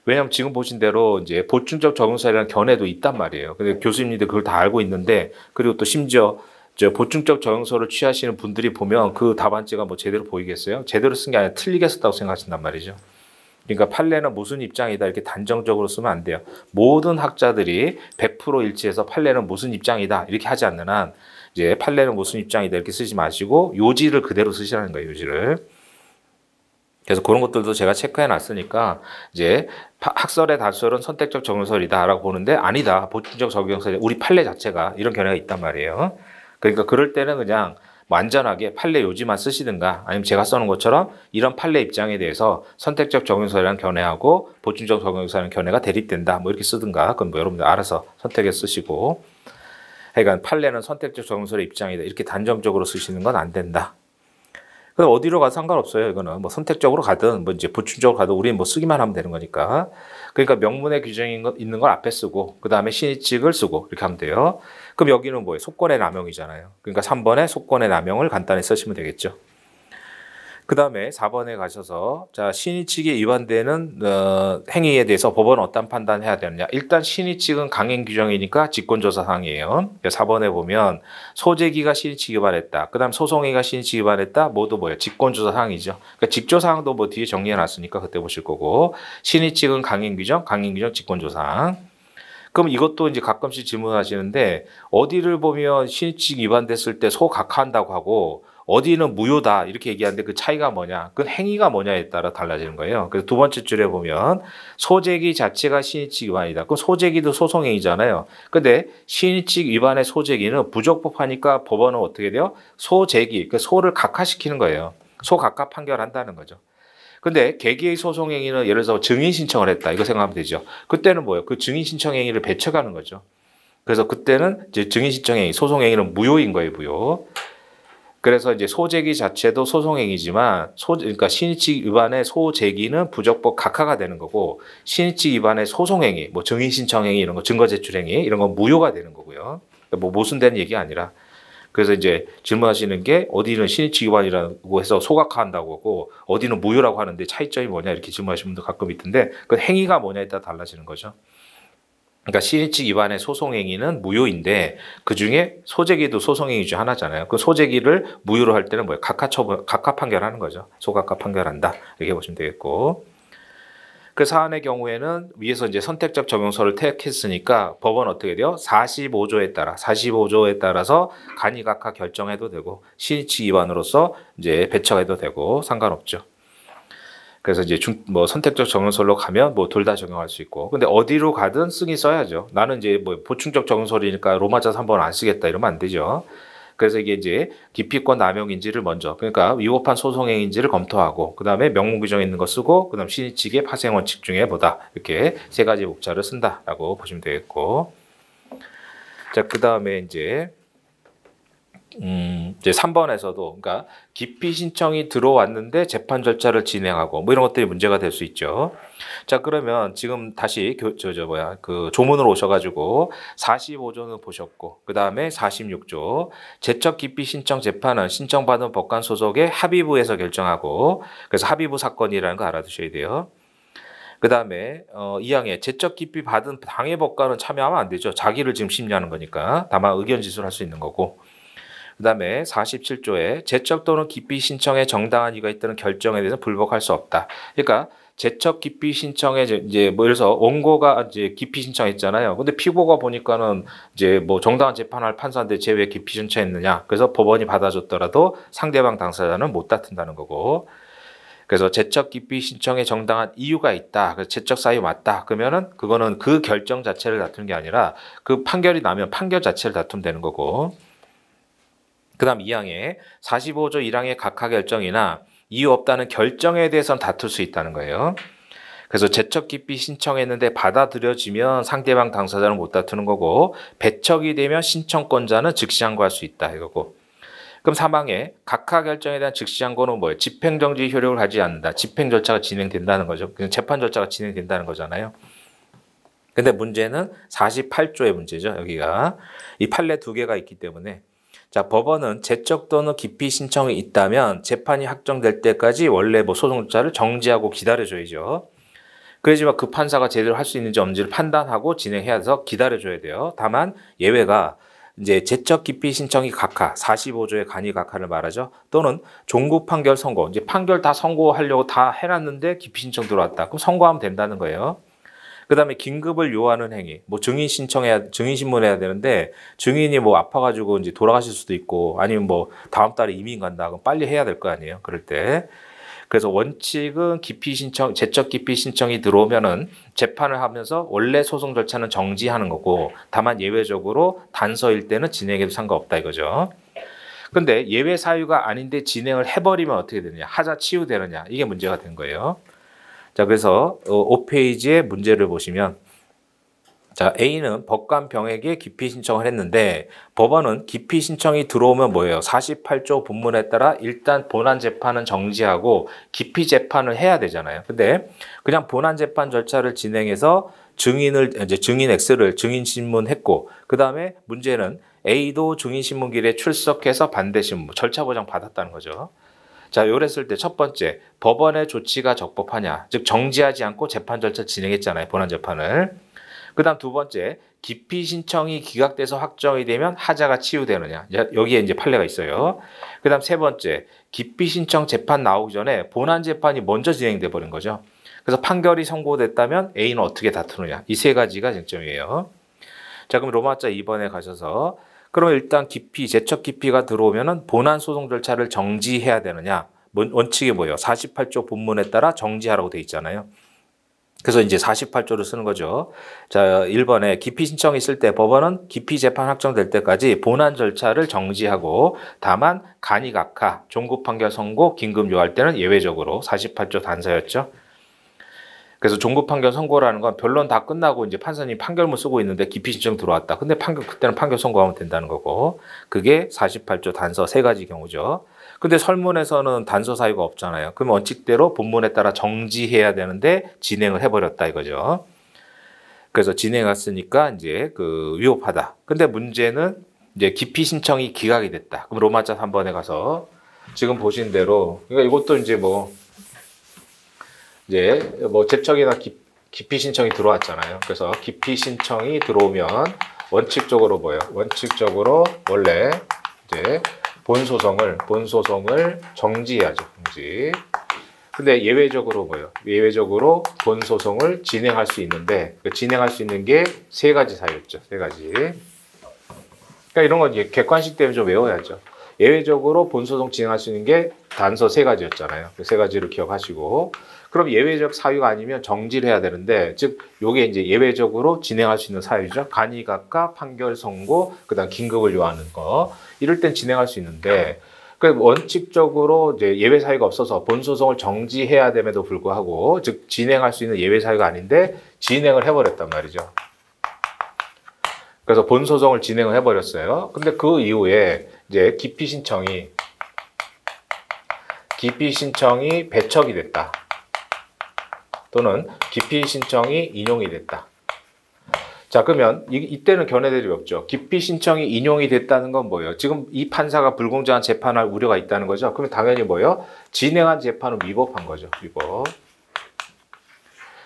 왜냐하면 지금 보신 대로 이제 보충적 적용설이라는 견해도 있단 말이에요. 근데 교수님들 그걸 다 알고 있는데 그리고 또 심지어 저 보충적 적용설을 취하시는 분들이 보면 그 답안지가 뭐 제대로 보이겠어요? 제대로 쓴 게 아니라 틀리게 썼다고 생각하신단 말이죠. 그러니까 판례는 무슨 입장이다 이렇게 단정적으로 쓰면 안 돼요. 모든 학자들이 100% 일치해서 판례는 무슨 입장이다 이렇게 하지 않는 한 이제 판례는 무슨 입장이다 이렇게 쓰지 마시고 요지를 그대로 쓰시라는 거예요. 요지를. 그래서 그런 것들도 제가 체크해 놨으니까 이제 학설의 다수설은 선택적 적용설이다라고 보는데 아니다. 보충적 적용설 우리 판례 자체가 이런 견해가 있단 말이에요. 그러니까 그럴 때는 그냥 뭐 안전하게 판례 요지만 쓰시든가 아니면 제가 써놓은 것처럼 이런 판례 입장에 대해서 선택적 적용설이라는 견해하고 보충적 적용설이라는 견해가 대립된다. 뭐 이렇게 쓰든가 그건 뭐 여러분들 알아서 선택해 쓰시고 그러니까 판례는 선택적 적용설의 입장이다. 이렇게 단정적으로 쓰시는 건 안 된다. 그럼 어디로 가도 상관없어요. 이거는 뭐 선택적으로 가든 뭐 이제 보충적으로 가든 우리는 뭐 쓰기만 하면 되는 거니까. 그러니까 명문의 규정이 있는 걸 앞에 쓰고 그 다음에 신의 측을 쓰고 이렇게 하면 돼요. 그럼 여기는 뭐예요? 속권의 남용이잖아요. 그러니까 3번에 속권의 남용을 간단히 쓰시면 되겠죠. 그 다음에 4번에 가셔서 자 신의 측에 위반되는 행위에 대해서 법원은 어떤 판단해야 되느냐. 일단 신의 측은 강행 규정이니까 직권조사 사항이에요. 4번에 보면 소재기가 신의 측 위반했다. 그 다음 소송행위가 신의 측 위반했다. 모두 뭐예요? 직권조사 사항이죠. 그러니까 직조 사항도 뭐 뒤에 정리해놨으니까 그때 보실 거고 신의 측은 강행 규정, 직권조사 사항. 그럼 이것도 이제 가끔씩 질문하시는데 어디를 보면 신의 측 위반됐을 때 소각화한다고 하고 어디는 무효다 이렇게 얘기하는데 그 차이가 뭐냐? 그 행위가 뭐냐에 따라 달라지는 거예요. 그래서 두 번째 줄에 보면 소재기 자체가 신의칙 위반이다. 그럼 소재기도 소송행위잖아요. 근데 신의칙 위반의 소재기는 부적법하니까 법원은 어떻게 돼요? 소재기, 그 소를 각하시키는 거예요. 소각하 판결한다는 거죠. 근데 개기의 소송행위는 예를 들어서 증인 신청을 했다. 이거 생각하면 되죠. 그때는 뭐예요? 그 증인 신청행위를 배척하는 거죠. 그래서 그때는 이제 증인 신청행위, 소송행위는 무효인 거예요, 무효. 그래서 이제 소재기 자체도 소송행위지만 그러니까 신의칙 위반의 소재기는 부적법 각하가 되는 거고 신의칙 위반의 소송행위, 뭐 증인 신청행위 이런 거, 증거 제출행위 이런 건 무효가 되는 거고요. 그러니까 뭐 모순되는 얘기가 아니라 그래서 이제 질문하시는 게 어디는 신의칙 위반이라고 해서 소각화한다고 하고 어디는 무효라고 하는데 차이점이 뭐냐 이렇게 질문하시는 분도 가끔 있던데 그 행위가 뭐냐에 따라 달라지는 거죠. 그러니까 신의칙 위반의 소송행위는 무효인데 그 중에 소재기도 소송행위 중 하나잖아요. 그 소재기를 무효로 할 때는 뭐예요? 각하 판결하는 거죠. 소각하 판결한다. 이렇게 보시면 되겠고. 그 사안의 경우에는 위에서 이제 선택적 적용설을 택했으니까 법원 어떻게 돼요? 45조에 따라서 간이각하 결정해도 되고 신의칙 위반으로서 이제 배척해도 되고 상관없죠. 그래서 이제 뭐 선택적 적용설로 가면 뭐 둘 다 적용할 수 있고. 근데 어디로 가든 쓰긴 써야죠. 나는 이제 뭐 보충적 적용설이니까 로마자 3번 안 쓰겠다 이러면 안 되죠. 그래서 이게 이제 기피권 남용인지를 먼저, 그러니까 위법한 소송행위인지를 검토하고, 그 다음에 명문 규정에 있는 거 쓰고, 그 다음 신의칙의 파생 원칙 중에 뭐다, 이렇게 세 가지 목차를 쓴다라고 보시면 되겠고, 자, 그 다음에 이제 3번에서도, 그러니까 기피 신청이 들어왔는데 재판 절차를 진행하고 뭐 이런 것들이 문제가 될 수 있죠. 자, 그러면 지금 다시 그 조문으로 오셔가지고 45조는 보셨고, 그 다음에 46조 제척 기피 신청 재판은 신청받은 법관 소속의 합의부에서 결정하고, 그래서 합의부 사건이라는 거 알아두셔야 돼요. 그 다음에 2항에 제척 기피 받은 당해 법관은 참여하면 안 되죠. 자기를 지금 심리하는 거니까. 다만 의견 지수를 할 수 있는 거고. 그 다음에 47조에 제척 또는 기피 신청에 정당한 이유가 있다는 결정에 대해서 불복할 수 없다. 그러니까 제척 기피 신청에 이제 뭐 예를 들어서 원고가 이제 기피 신청했잖아요. 근데 피고가 보니까는 이제 뭐 정당한 재판할 판사인데 쟤 왜 기피 신청했느냐. 그래서 법원이 받아줬더라도 상대방 당사자는 못 다툰다는 거고. 그래서 제척 기피 신청에 정당한 이유가 있다. 그래서 제척 사유 맞다. 그러면은 그거는 그 결정 자체를 다투는 게 아니라 그 판결이 나면 판결 자체를 다투면 되는 거고. 그 다음 2항에 45조 1항의 각하 결정이나 이유 없다는 결정에 대해서는 다툴 수 있다는 거예요. 그래서 제척 기피 신청했는데 받아들여지면 상대방 당사자는 못 다투는 거고, 배척이 되면 신청권자는 즉시 항고할 수 있다 이거고. 그럼 3항에 각하 결정에 대한 즉시 항고는 뭐예요? 집행정지 효력을 하지 않는다. 집행 절차가 진행된다는 거죠. 그냥 재판 절차가 진행된다는 거잖아요. 근데 문제는 48조의 문제죠. 여기가 이 판례 두 개가 있기 때문에, 자, 법원은 제척 또는 기피 신청이 있다면 재판이 확정될 때까지 원래 뭐 소송 절차를 정지하고 기다려줘야죠. 그러지만 그 판사가 제대로 할 수 있는지 없는지를 판단하고 진행해야 해서 기다려줘야 돼요. 다만 예외가 이제 제척 기피 신청이 각하, 45조의 간이 각하를 말하죠. 또는 종국 판결 선고, 이제 판결 다 선고하려고 다 해놨는데 기피 신청 들어왔다. 그럼 선고하면 된다는 거예요. 그 다음에 긴급을 요하는 행위, 뭐 증인 신문해야 되는데 증인이 뭐 아파가지고 이제 돌아가실 수도 있고, 아니면 뭐 다음 달에 이민 간다. 그럼 빨리 해야 될 거 아니에요. 그럴 때. 그래서 원칙은 기피 신청, 제척 기피 신청이 들어오면은 재판을 하면서 원래 소송 절차는 정지하는 거고, 다만 예외적으로 단서일 때는 진행해도 상관없다 이거죠. 근데 예외 사유가 아닌데 진행을 해버리면 어떻게 되느냐? 하자 치유되느냐? 이게 문제가 된 거예요. 자, 그래서 5페이지의 문제를 보시면, 자, A는 법관 병에게 기피 신청을 했는데 법원은 기피 신청이 들어오면 뭐예요? 48조 본문에 따라 일단 본안 재판은 정지하고 기피 재판을 해야 되잖아요. 근데 그냥 본안 재판 절차를 진행해서 증인 X를 증인 신문했고, 그 다음에 문제는 A도 증인 신문길에 출석해서 반대 신문, 절차 보장 받았다는 거죠. 자, 요랬을 때 첫 번째, 법원의 조치가 적법하냐, 즉 정지하지 않고 재판 절차 진행했잖아요, 본안 재판을. 그 다음 두 번째, 기피 신청이 기각돼서 확정이 되면 하자가 치유되느냐, 여기에 이제 판례가 있어요. 그 다음 세 번째, 기피 신청 재판 나오기 전에 본안 재판이 먼저 진행돼 버린 거죠. 그래서 판결이 선고됐다면 A는 어떻게 다투느냐, 이 세 가지가 쟁점이에요. 자, 그럼 로마자 2번에 가셔서, 그럼 일단 기피, 제척 기피가 들어오면은 본안 소송 절차를 정지해야 되느냐? 원칙이 뭐예요? 48조 본문에 따라 정지하라고 돼 있잖아요. 그래서 이제 48조를 쓰는 거죠. 자, 1번에 기피 신청이 있을 때 법원은 기피 재판 확정될 때까지 본안 절차를 정지하고, 다만 간이 각하, 종국 판결 선고, 긴급 요할 때는 예외적으로 48조 단서였죠. 그래서 종국 판결 선고라는 건 변론 다 끝나고 이제 판사님 판결문 쓰고 있는데 기피 신청 들어왔다. 근데 그때는 판결 선고하면 된다는 거고, 그게 48조 단서 세 가지 경우죠. 근데 설문에서는 단서 사유가 없잖아요. 그럼 원칙대로 본문에 따라 정지해야 되는데 진행을 해버렸다 이거죠. 그래서 진행했으니까 이제 그 위법하다. 근데 문제는 이제 기피 신청이 기각이 됐다. 그럼 로마자 3번에 가서 지금 보신 대로, 그러니까 이것도 이제 제척이나 기피 신청이 들어왔잖아요. 그래서 기피 신청이 들어오면 원칙적으로 뭐예요? 원칙적으로 원래 이제 본 소송을 정지해야죠. 정지. 근데 예외적으로 뭐예요? 예외적으로 본 소송을 진행할 수 있는데, 그 진행할 수 있는 게 세 가지 사유였죠. 세 가지. 그러니까 이런 건 객관식 때문에 좀 외워야죠. 예외적으로 본소송 진행할 수 있는 게 단서 세 가지였잖아요. 그 세 가지를 기억하시고 그럼 예외적 사유가 아니면 정지를 해야 되는데 즉 요게 이제 예외적으로 진행할 수 있는 사유죠. 간이각과 판결 선고 그다음 긴급을 요하는 거 이럴 땐 진행할 수 있는데 그 원칙적으로 이제 예외 사유가 없어서 본소송을 정지해야 됨에도 불구하고 즉 진행할 수 있는 예외 사유가 아닌데 진행을 해버렸단 말이죠. 그래서 본소송을 진행을 해버렸어요. 근데 그 이후에 이제 기피 신청이 배척이 됐다. 또는 기피 신청이 인용이 됐다. 자, 그러면 이때는 견해대립이 없죠. 기피 신청이 인용이 됐다는 건 뭐예요? 지금 이 판사가 불공정한 재판할 우려가 있다는 거죠. 그러면 당연히 뭐예요? 진행한 재판은 위법한 거죠. 위법.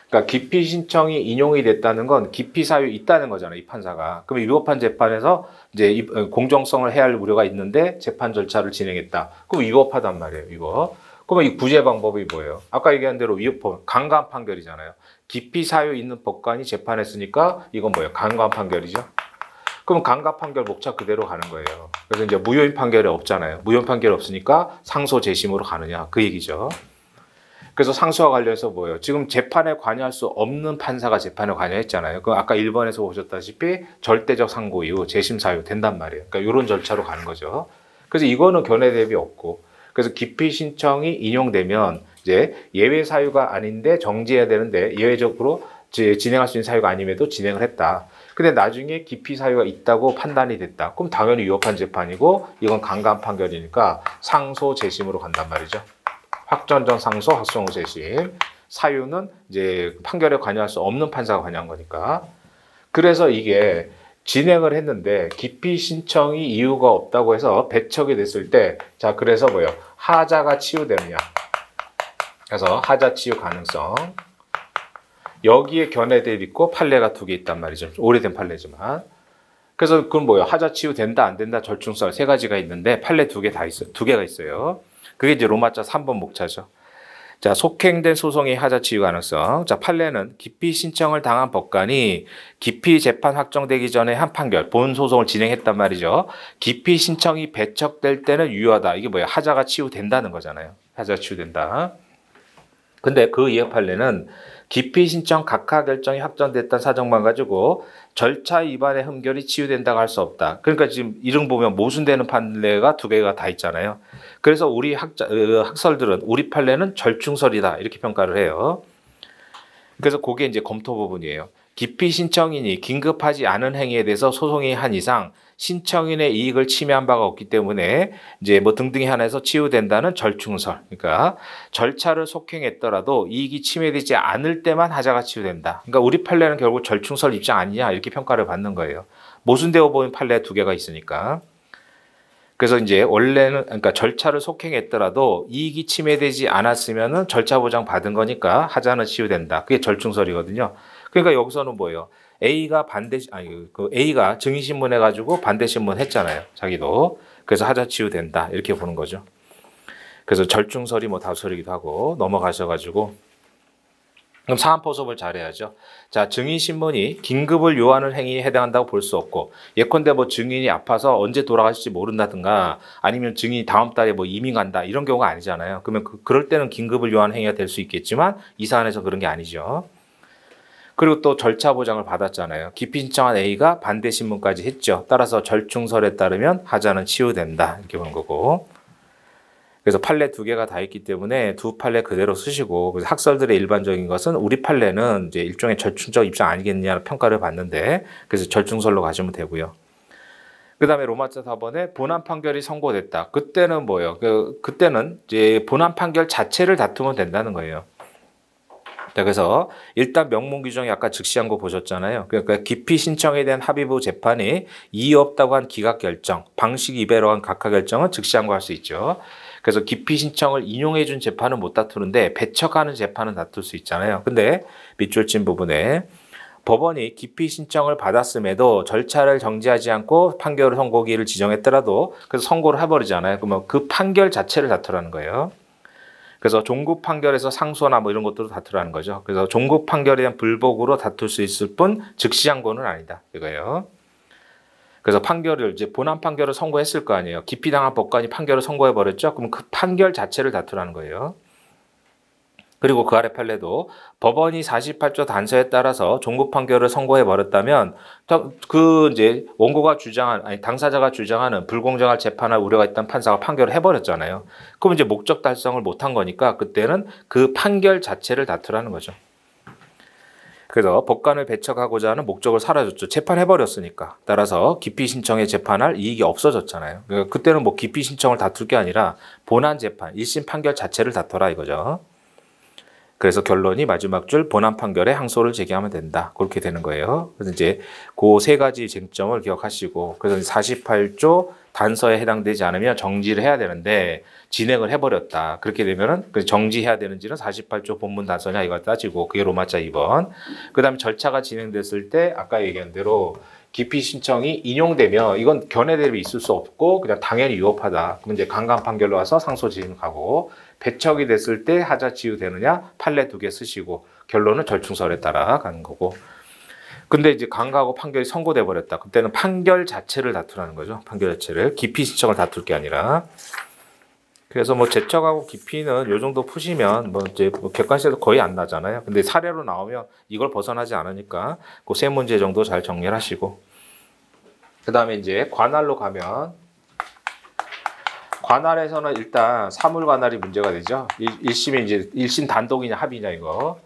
그러니까 기피 신청이 인용이 됐다는 건 기피 사유 있다는 거잖아요. 이 판사가. 그럼 위법한 재판에서 이제 공정성을 해야 할 우려가 있는데 재판 절차를 진행했다. 그럼 위법하단 말이에요. 위법. 그러면 이 구제 방법이 뭐예요? 아까 얘기한 대로 위법, 강간 판결이잖아요. 기피 사유 있는 법관이 재판했으니까 이건 뭐예요? 강간 판결이죠. 그럼 강간 판결 목차 그대로 가는 거예요. 그래서 이제 무효인 판결이 없잖아요. 무효인 판결이 없으니까 상소 재심으로 가느냐 그 얘기죠. 그래서 상소와 관련해서 뭐예요? 지금 재판에 관여할 수 없는 판사가 재판에 관여했잖아요. 그 아까 1번에서 보셨다시피 절대적 상고 이후 재심 사유 된단 말이에요. 그러니까 이런 절차로 가는 거죠. 그래서 이거는 견해 대비 없고 그래서 기피 신청이 인용되면 이제 예외 사유가 아닌데 정지해야 되는데 예외적으로 진행할 수 있는 사유가 아님에도 진행을 했다. 근데 나중에 기피 사유가 있다고 판단이 됐다. 그럼 당연히 위법한 재판이고 이건 강간 판결이니까 상소 재심으로 간단 말이죠. 확정 전 상소, 확정 후 재심. 사유는 이제 판결에 관여할 수 없는 판사가 관여한 거니까. 그래서 이게 진행을 했는데 기피 신청이 이유가 없다고 해서 배척이 됐을 때, 자, 그래서 뭐예요? 하자가 치유되느냐. 그래서 하자 치유 가능성. 여기에 견해대립 있고 판례가 2개 있단 말이죠. 오래된 판례지만. 그래서 그건 뭐예요? 하자 치유 된다, 안 된다, 절충설 3가지가 있는데 판례 2개 다 있어요. 2개가 있어요. 그게 이제 로마자 3번 목차죠. 자, 속행된 소송의 하자 치유 가능성. 자, 판례는 기피 신청을 당한 법관이 기피 재판 확정되기 전에 한 판결, 본 소송을 진행했단 말이죠. 기피 신청이 배척될 때는 유효하다. 이게 뭐예요? 하자가 치유된다는 거잖아요. 하자 치유된다. 근데 그 이해 판례는 기피 신청 각하 결정이 확정됐다는 사정만 가지고 절차 위반의 흠결이 치유된다고 할 수 없다. 그러니까 지금 이름 보면 모순되는 판례가 2개가 다 있잖아요. 그래서 우리 학설들은 우리 판례는 절충설이다 이렇게 평가를 해요. 그래서 그게 이제 검토 부분이에요. 기피 신청인이 긴급하지 않은 행위에 대해서 소송이 한 이상 신청인의 이익을 침해한 바가 없기 때문에 이제 뭐 등등에 한해서 치유된다는 절충설. 그러니까 절차를 속행했더라도 이익이 침해되지 않을 때만 하자가 치유된다. 그러니까 우리 판례는 결국 절충설 입장 아니냐 이렇게 평가를 받는 거예요. 모순되어 보이는 판례 2개가 있으니까. 그래서 이제 원래는 그러니까 절차를 속행했더라도 이익이 침해되지 않았으면은 절차 보장 받은 거니까 하자는 치유된다. 그게 절충설이거든요. 그러니까 여기서는 뭐예요? A가 증인 신문해 가지고 반대 신문 했잖아요. 자기도. 그래서 하자 치유된다. 이렇게 보는 거죠. 그래서 절충설이 뭐 다수설이기도 하고 넘어가셔 가지고 그럼 사안 포섭을 잘해야죠. 자, 증인 신문이 긴급을 요하는 행위에 해당한다고 볼 수 없고 예컨대 뭐 증인이 아파서 언제 돌아가실지 모른다든가 아니면 증인이 다음 달에 뭐 이민 간다 이런 경우가 아니잖아요. 그러면 그럴 때는 긴급을 요하는 행위가 될 수 있겠지만 이 사안에서 그런 게 아니죠. 그리고 또 절차 보장을 받았잖아요. 기피 신청한 A가 반대 신문까지 했죠. 따라서 절충설에 따르면 하자는 치유된다 이렇게 보는 거고. 그래서 판례 2개가 다 있기 때문에 2 판례 그대로 쓰시고 그래서 학설들의 일반적인 것은 우리 판례는 이제 일종의 절충적 입장 아니겠냐는 평가를 받는데 그래서 절충설로 가시면 되고요. 그 다음에 로마자 4번에 본안 판결이 선고됐다. 그때는 뭐예요? 그때는 이제 본안 판결 자체를 다투면 된다는 거예요. 그래서 일단 명문 규정이 아까 즉시한 거 보셨잖아요. 그러니까 기피 신청에 대한 합의부 재판이 이의 없다고 한 기각 결정, 방식 위배로 한 각하 결정은 즉시한 거 할 수 있죠. 그래서 기피 신청을 인용해 준 재판은 못 다투는데 배척하는 재판은 다툴 수 있잖아요. 근데 밑줄 친 부분에 법원이 기피 신청을 받았음에도 절차를 정지하지 않고 판결 선고기를 지정했더라도 그래서 선고를 해버리잖아요. 그러면 그 판결 자체를 다투라는 거예요. 그래서 종국 판결에서 상소나 뭐 이런 것들도 다투라는 거죠. 그래서 종국 판결에 대한 불복으로 다툴 수 있을 뿐 즉시 항고는 아니다. 이거예요. 그래서 판결을 이제 본안 판결을 선고했을 거 아니에요. 기피당한 법관이 판결을 선고해 버렸죠. 그럼 그 판결 자체를 다투라는 거예요. 그리고 그 아래 판례도 법원이 48조 단서에 따라서 종급 판결을 선고해 버렸다면 그 이제 원고가 주장한 아니 당사자가 주장하는 불공정할 재판할 우려가 있던 판사가 판결을 해버렸잖아요. 그럼 이제 목적 달성을 못한 거니까 그때는 그 판결 자체를 다투라는 거죠. 그래서 법관을 배척하고자 하는 목적을 사라졌죠. 재판해버렸으니까. 따라서 기피 신청에 재판할 이익이 없어졌잖아요. 그러니까 그때는 뭐 기피 신청을 다툴 게 아니라 본안 재판, 1심 판결 자체를 다퉈라 이거죠. 그래서 결론이 마지막 줄 본안 판결에 항소를 제기하면 된다. 그렇게 되는 거예요. 그래서 이제 그 세 가지 쟁점을 기억하시고 그래서 48조 단서에 해당되지 않으면 정지를 해야 되는데 진행을 해버렸다. 그렇게 되면은 정지해야 되는지는 48조 본문 단서냐 이걸 따지고 그게 로마자 2번. 그 다음에 절차가 진행됐을 때 아까 얘기한 대로 기피 신청이 인용되면 이건 견해 대립이 있을 수 없고 그냥 당연히 위법하다. 그럼 이제 강간 판결로 와서 상소 진행하고 배척이 됐을 때 하자 치유되느냐 판례 2개 쓰시고 결론은 절충설에 따라 가는 거고. 근데 이제 강가하고 판결이 선고돼 버렸다. 그때는 판결 자체를 다투라는 거죠. 판결 자체를 기피 신청을 다툴 게 아니라. 그래서 뭐 제척하고 기피는 요 정도 푸시면 뭐 이제 객관식에서 거의 안 나잖아요. 근데 사례로 나오면 이걸 벗어나지 않으니까 그 세 문제 정도 잘 정리를 하시고. 그다음에 이제 관할로 가면 관할에서는 일단 사물 관할이 문제가 되죠. 1심이 이제 1심 단독이냐 합의냐 이거.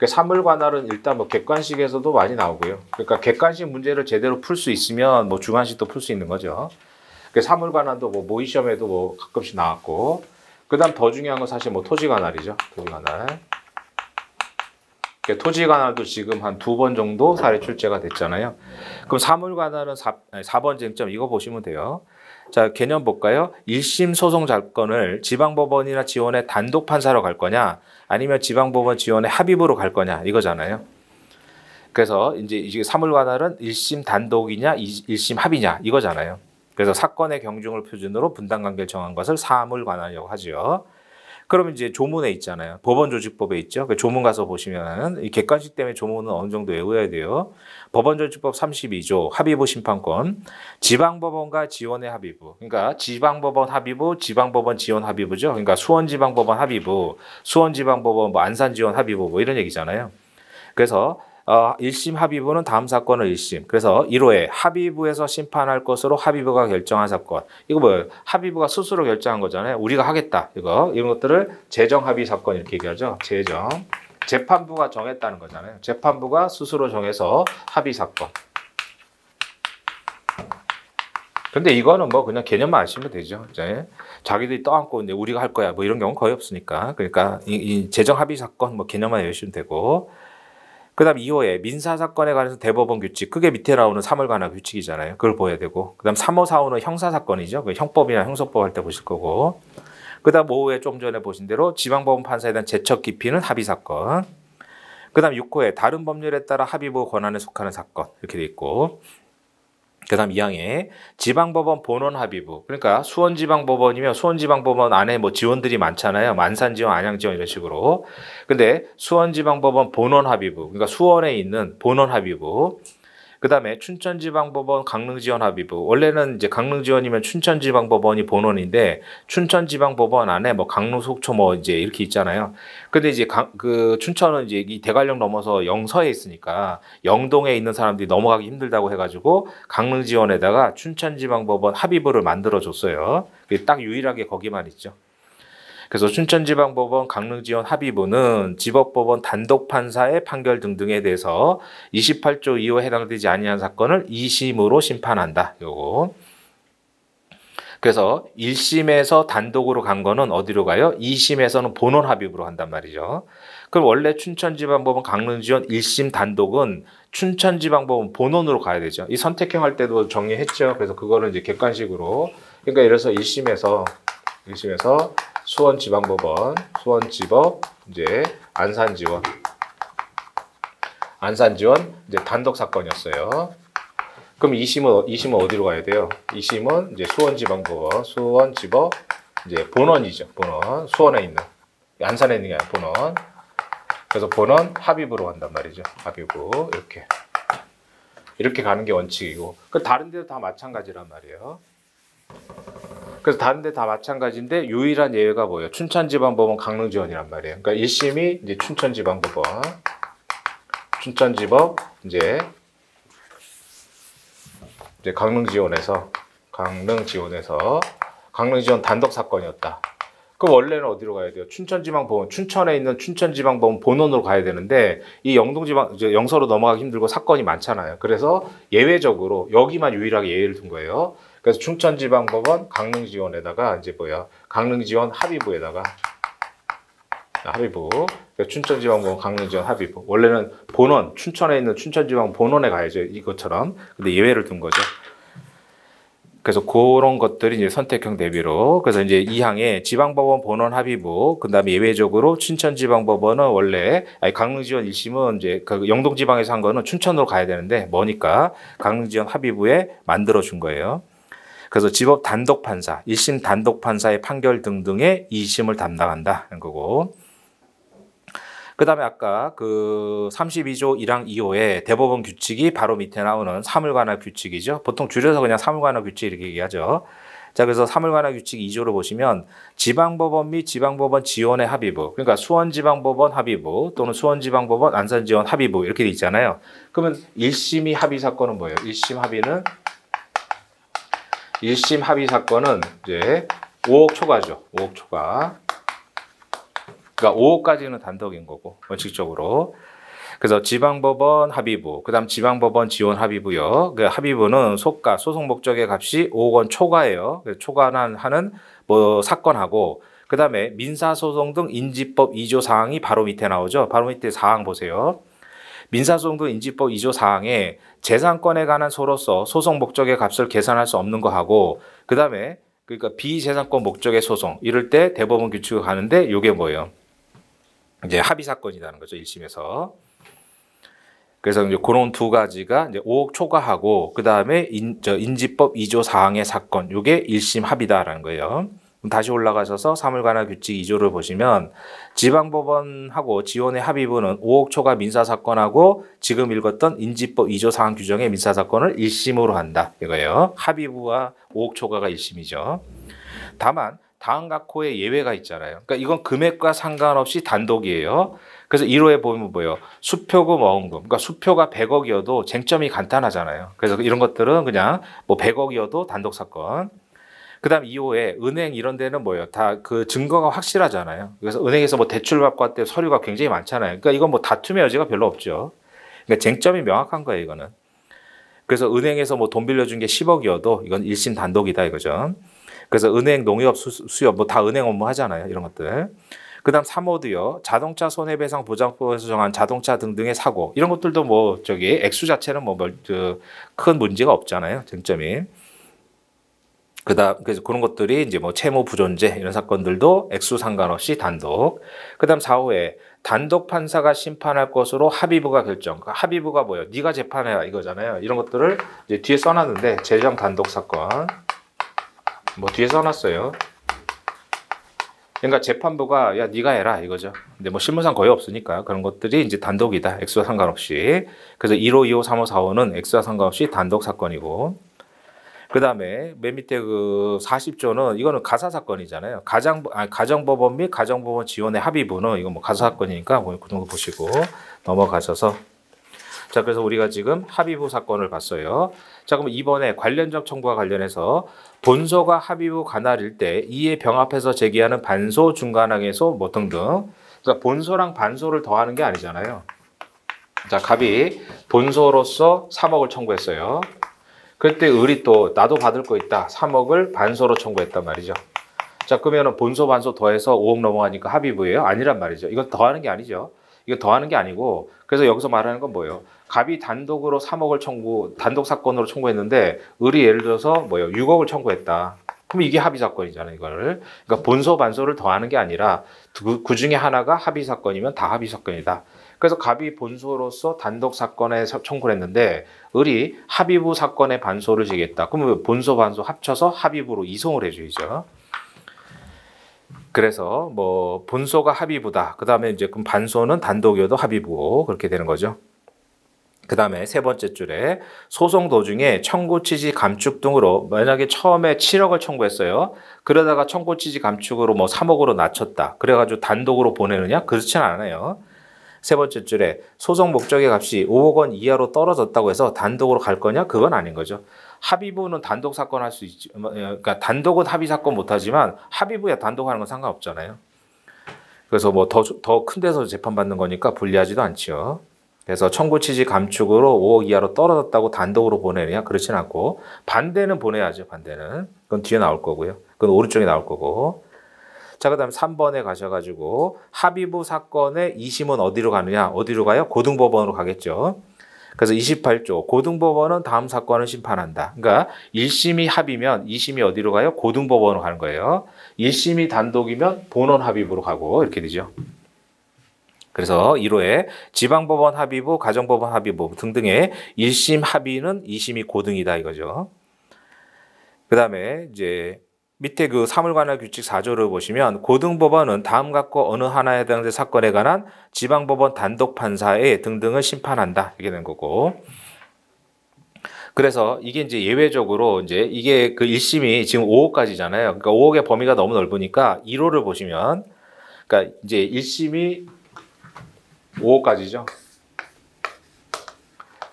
사물 관할은 일단 뭐 객관식에서도 많이 나오고요. 그러니까 객관식 문제를 제대로 풀 수 있으면 뭐 주관식도 풀 수 있는 거죠. 사물 관할도 뭐 모의 시험에도 뭐 가끔씩 나왔고, 그다음 더 중요한 건 사실 뭐 토지 관할이죠. 토지 관할. 토지 관할도 지금 한 2번 정도 사례 출제가 됐잖아요. 그럼 사물 관할은 4번 쟁점 이거 보시면 돼요. 자, 개념 볼까요? 1심 소송 사건을 지방법원이나 지원의 단독 판사로 갈 거냐, 아니면 지방법원 지원의 합의부로 갈 거냐 이거잖아요. 그래서 이제 이게 사물 관할은 1심 단독이냐, 1심 합의냐 이거잖아요. 그래서 사건의 경중을 표준으로 분당 관계를 정한 것을 사물 관할이라고 하죠. 그러면 이제 조문에 있잖아요. 법원조직법에 있죠. 그 조문 가서 보시면은 이 객관식 때문에 조문은 어느 정도 외워야 돼요. 법원조직법 32조 합의부 심판권, 지방법원과 지원의 합의부. 그러니까 지방법원 합의부, 지방법원 지원 합의부죠. 그러니까 수원지방법원 합의부, 수원지방법원 뭐 안산지원 합의부 뭐 이런 얘기잖아요. 그래서 1심 합의부는 다음 사건을 1심. 그래서 1호에 합의부에서 심판할 것으로 합의부가 결정한 사건. 이거 뭐예요? 합의부가 스스로 결정한 거잖아요. 우리가 하겠다. 이런 것들을 재정합의 사건 이렇게 얘기하죠. 재정. 재판부가 정했다는 거잖아요. 재판부가 스스로 정해서 합의 사건. 근데 이거는 뭐 그냥 개념만 아시면 되죠. 이제 자기들이 떠안고 이제 우리가 할 거야. 뭐 이런 경우는 거의 없으니까. 그러니까 이 재정 합의 사건 뭐 개념만 외우시면 되고. 그 다음 2호에 민사사건에 관해서 대법원 규칙, 그게 밑에 나오는 사물 관할 규칙이잖아요. 그걸 보여야 되고. 그 다음 3호, 4호는 형사사건이죠. 형법이나 형소법 할 때 보실 거고. 그 다음 5호에 좀 전에 보신 대로 지방법원 판사에 대한 제척 기피는 합의사건. 그 다음 6호에 다른 법률에 따라 합의부 권한에 속하는 사건. 이렇게 돼 있고. 그 다음 2항에 지방법원 본원 합의부. 그러니까 수원지방법원이면 수원지방법원 안에 뭐 지원들이 많잖아요. 안산지원, 안양지원 이런 식으로. 근데 수원지방법원 본원 합의부. 그러니까 수원에 있는 본원 합의부. 그 다음에 춘천지방법원 강릉지원 합의부. 원래는 이제 강릉지원이면 춘천지방법원이 본원인데 춘천지방법원 안에 뭐 강릉, 속초 뭐 이제 이렇게 있잖아요. 근데 이제 그 춘천은 이제 이 대관령 넘어서 영서에 있으니까 영동에 있는 사람들이 넘어가기 힘들다고 해가지고 강릉지원에다가 춘천지방법원 합의부를 만들어 줬어요. 딱 유일하게 거기만 있죠. 그래서 춘천지방법원 강릉지원 합의부는 지법법원 단독판사의 판결 등등에 대해서 28조 2호에 해당되지 아니한 사건을 2심으로 심판한다. 요거. 그래서 1심에서 단독으로 간 거는 어디로 가요? 2심에서는 본원 합의부로 한단 말이죠. 그럼 원래 춘천지방법원 강릉지원 1심 단독은 춘천지방법원 본원으로 가야 되죠. 이 선택형 할 때도 정리했죠. 그래서 그거는 이제 객관식으로. 그러니까 예를 들어서 1심에서 수원지방법원, 수원지법, 이제 안산지원 이제 단독 사건이었어요. 그럼 2심은 어디로 가야 돼요? 2심은 이제 수원지방법원, 수원지법, 이제 본원이죠. 본원, 수원에 있는, 안산에 있는 게 아니라 본원. 그래서 본원 합의부로 간단 말이죠. 합의부 이렇게. 이렇게 가는 게 원칙이고, 그 다른 데도 다 마찬가지란 말이에요. 그래서 다른 데 다 마찬가지인데 유일한 예외가 뭐예요? 춘천지방법원 강릉지원이란 말이에요. 그러니까 1심이 이제 춘천지방법원, 춘천지법 이제 강릉지원에서 강릉지원 단독 사건이었다. 그럼 원래는 어디로 가야 돼요? 춘천지방법원, 춘천에 있는 춘천지방법원 본원으로 가야 되는데 이 영동지방 영서로 넘어가기 힘들고 사건이 많잖아요. 그래서 예외적으로 여기만 유일하게 예외를 둔 거예요. 그래서 춘천지방법원 강릉지원에다가 이제 강릉지원 합의부에다가 합의부. 그러니까 춘천지방법원 강릉지원 합의부. 원래는 본원, 춘천에 있는 춘천지방 본원에 가야죠. 이것처럼. 근데 예외를 둔 거죠. 그래서 그런 것들이 이제 선택형 대비로. 그래서 이제 2항에 지방법원 본원 합의부, 그 다음에 예외적으로 춘천지방법원은 원래, 강릉지원 1심은 이제 그 영동지방에서 한 거는 춘천으로 가야 되는데 뭐니까 강릉지원 합의부에 만들어준 거예요. 그래서 지법 단독 판사, 1심 단독 판사의 판결 등등의 2심을 담당한다는 거고. 그 다음에 아까 그 32조 1항 2호에 대법원 규칙이 바로 밑에 나오는 사물관할 규칙이죠. 보통 줄여서 그냥 사물관할 규칙 이렇게 얘기하죠. 자, 그래서 사물관할 규칙 2조를 보시면 지방법원 및 지방법원 지원의 합의부, 그러니까 수원지방법원 합의부 또는 수원지방법원 안산지원 합의부 이렇게 돼 있잖아요. 그러면 1심이 합의 사건은 뭐예요? 1심 합의 사건은 이제 5억 초과죠. 5억 초과. 그러니까 5억까지는 단독인 거고 원칙적으로. 그래서 지방법원 합의부, 그다음 지방법원 지원 합의부요. 그 합의부는 소가 소송 목적의 값이 5억 원 초과예요. 초과하는 뭐 사건하고, 그다음에 민사소송 등 인지법 2조 사항이 바로 밑에 나오죠. 바로 밑에 사항 보세요. 민사소송 등 인지법 2조 사항에 재산권에 관한 소로서 소송 목적의 값을 계산할 수 없는 거 하고, 그다음에 그러니까 비재산권 목적의 소송 이럴 때 대법원 규칙을 가는데 이게 뭐예요? 이제 합의 사건이라는 거죠. 1심에서. 그래서 이제 그런 두 가지가 이제 5억 초과하고 그다음에 인지법 2조 사항의 사건, 요게 1심 합의다라는 거예요. 다시 올라가셔서 사물관할 규칙 2조를 보시면 지방법원하고 지원의 합의부는 5억 초과 민사사건하고 지금 읽었던 인지법 2조 사항 규정의 민사사건을 1심으로 한다 이거예요. 합의부와 5억 초과가 1심이죠. 다만 다음 각호에 예외가 있잖아요. 그러니까 이건 금액과 상관없이 단독이에요. 그래서 1호에 보면 뭐예요? 수표금, 어음금. 그러니까 수표가 100억이어도 쟁점이 간단하잖아요. 그래서 이런 것들은 그냥 뭐 100억이어도 단독 사건. 그다음 2호에 은행 이런 데는 뭐예요? 다 그 증거가 확실하잖아요. 그래서 은행에서 뭐 대출 받고 왔대 서류가 굉장히 많잖아요. 그러니까 이건 뭐 다툼의 여지가 별로 없죠. 그러니까 쟁점이 명확한 거예요, 이거는. 그래서 은행에서 뭐 돈 빌려준 게 10억이어도 이건 1심 단독이다 이거죠. 그래서 은행, 농협, 수협 뭐 다 은행 업무 하잖아요. 이런 것들. 그다음 3호도요. 자동차 손해배상 보장법에서 정한 자동차 등등의 사고 이런 것들도 뭐 액수 자체는 뭐 큰 문제가 없잖아요. 쟁점이. 그래서 그런 것들이 이제 뭐 채무 부존재 이런 사건들도 액수 상관없이 단독. 그다음 4호에 단독 판사가 심판할 것으로 합의부가 결정. 그러니까 합의부가 뭐예요? 네가 재판해라 이거잖아요. 이런 것들을 이제 뒤에 써놨는데 재정 단독 사건 뭐 뒤에 써놨어요. 그러니까 재판부가 야 네가 해라 이거죠. 근데 뭐 실무상 거의 없으니까 그런 것들이 이제 단독이다. 액수와 상관없이. 그래서 1호, 2호, 3호, 4호는 액수와 상관없이 단독 사건이고. 그다음에 맨 밑에 그 40조는 이거는 가사 사건이잖아요. 가정법원 및 가정법원 지원의 합의부는 이거 뭐 가사 사건이니까 그 정도 보시고 넘어가셔서. 자, 그래서 우리가 지금 합의부 사건을 봤어요. 자, 그럼 이번에 관련적 청구와 관련해서 본소가 합의부 관할일 때 이에 병합해서 제기하는 반소, 중간항해소 뭐 등등. 그러니까 본소랑 반소를 더하는 게 아니잖아요. 자, 갑이 본소로서 3억을 청구했어요. 그때 을이 또 나도 받을 거 있다. 3억을 반소로 청구했단 말이죠. 자, 그러면 본소 반소 더해서 5억 넘어가니까 합의부예요? 아니란 말이죠. 이건 더하는 게 아니죠. 이거 더하는 게 아니고, 그래서 여기서 말하는 건 뭐예요? 갑이 단독으로 3억을 단독 사건으로 청구했는데 을이 예를 들어서 뭐예요? 6억을 청구했다. 그럼 이게 합의 사건이잖아요, 이거를. 그러니까 본소 반소를 더하는 게 아니라 그 중에 하나가 합의 사건이면 다 합의 사건이다. 그래서 갑이 본소로서 단독 사건에 청구를 했는데 을이 합의부 사건에 반소를 제기했다. 그러면 본소 반소 합쳐서 합의부로 이송을 해줘야죠. 그래서 뭐 본소가 합의부다. 그다음에 이제 그럼 반소는 단독이어도 합의부고 그렇게 되는 거죠. 그 다음에 세 번째 줄에 소송 도중에 청구 취지 감축 등으로 만약에 처음에 7억을 청구했어요. 그러다가 청구 취지 감축으로 뭐 3억으로 낮췄다. 그래가지고 단독으로 보내느냐? 그렇지는 않아요. 세 번째 줄에 소송 목적의 값이 5억 원 이하로 떨어졌다고 해서 단독으로 갈 거냐? 그건 아닌 거죠. 합의부는 단독 사건 할 수 있지. 그러니까 단독은 합의 사건 못하지만 합의부야 단독하는 건 상관없잖아요. 그래서 뭐 더 큰 데서 재판받는 거니까 불리하지도 않죠. 그래서 청구 취지 감축으로 5억 이하로 떨어졌다고 단독으로 보내느냐? 그렇진 않고 반대는 보내야죠. 반대는. 그건 뒤에 나올 거고요. 그건 오른쪽에 나올 거고. 자, 그 다음 3번에 가셔가지고 합의부 사건의 2심은 어디로 가느냐? 어디로 가요? 고등법원으로 가겠죠. 그래서 28조 고등법원은 다음 사건을 심판한다. 그러니까 1심이 합의면 2심이 어디로 가요? 고등법원으로 가는 거예요. 1심이 단독이면 본원 합의부로 가고 이렇게 되죠. 그래서 1호에 지방법원 합의부, 가정법원 합의부 등등의 1심 합의는 2심이 고등이다 이거죠. 그 다음에 이제 밑에 그 사물관할 규칙 4조를 보시면 고등법원은 다음 각과 어느 하나에 해당될 사건에 관한 지방법원 단독 판사의 등등을 심판한다 이렇게 된 거고. 그래서 이게 이제 예외적으로 이제 이게 그 1심이 지금 5억까지잖아요. 그러니까 5억의 범위가 너무 넓으니까 1호를 보시면 그러니까 이제 1심이 5억까지죠.